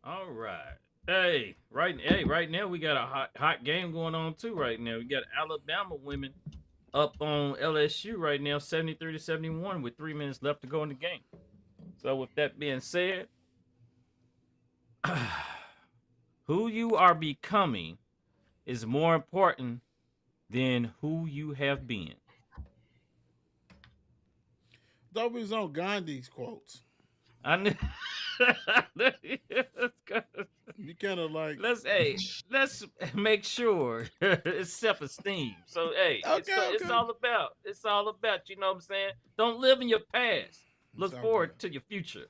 All right. Right now we got a hot game going on too. Right now we got Alabama women up on LSU right now, 73-71, with 3 minutes left to go in the game. So with that being said, who you are becoming is more important than who you have been. Thought we was on Gandhi's quotes. I knew. You kind of like let's make sure it's self-esteem. So it's all about, you know what I'm saying? Don't live in your past. Look forward to your future.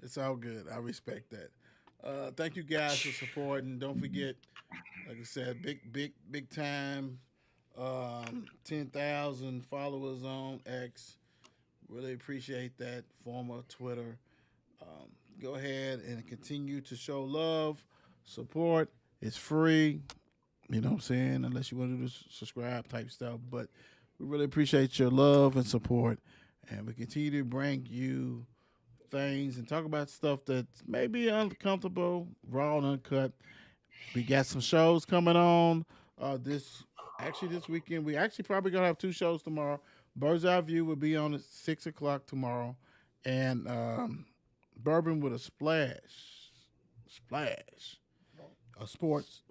It's all good. I respect that. Thank you guys for supporting. Don't forget, like I said, big time. 10,000 followers on X. Really appreciate that. Former Twitter. go ahead and continue to show love, support. It's free. You know what I'm saying? Unless you want to do subscribe type stuff. But we really appreciate your love and support. And we continue to bring you things and talk about stuff that's maybe uncomfortable, raw and uncut. We got some shows coming on this weekend. We actually probably gonna have two shows tomorrow. Bird's Eye View will be on at 6 o'clock tomorrow. And Bourbon with a splash of sports.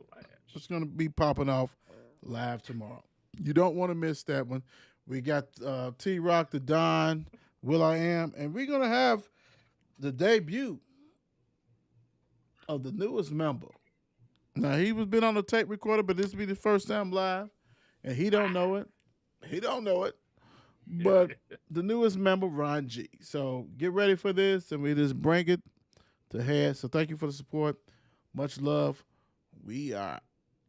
It's going to be popping off live tomorrow. You don't want to miss that one. We got T Rock, the Don, Will I Am, and we're going to have the debut of the newest member. Now he was been on the tape recorder, but this will be the first time live, and he don't know it. He don't know it. But the newest member, Ron G. So get ready for this, and we just bring it to head. So thank you for the support. Much love. We are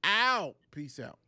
out. Peace out.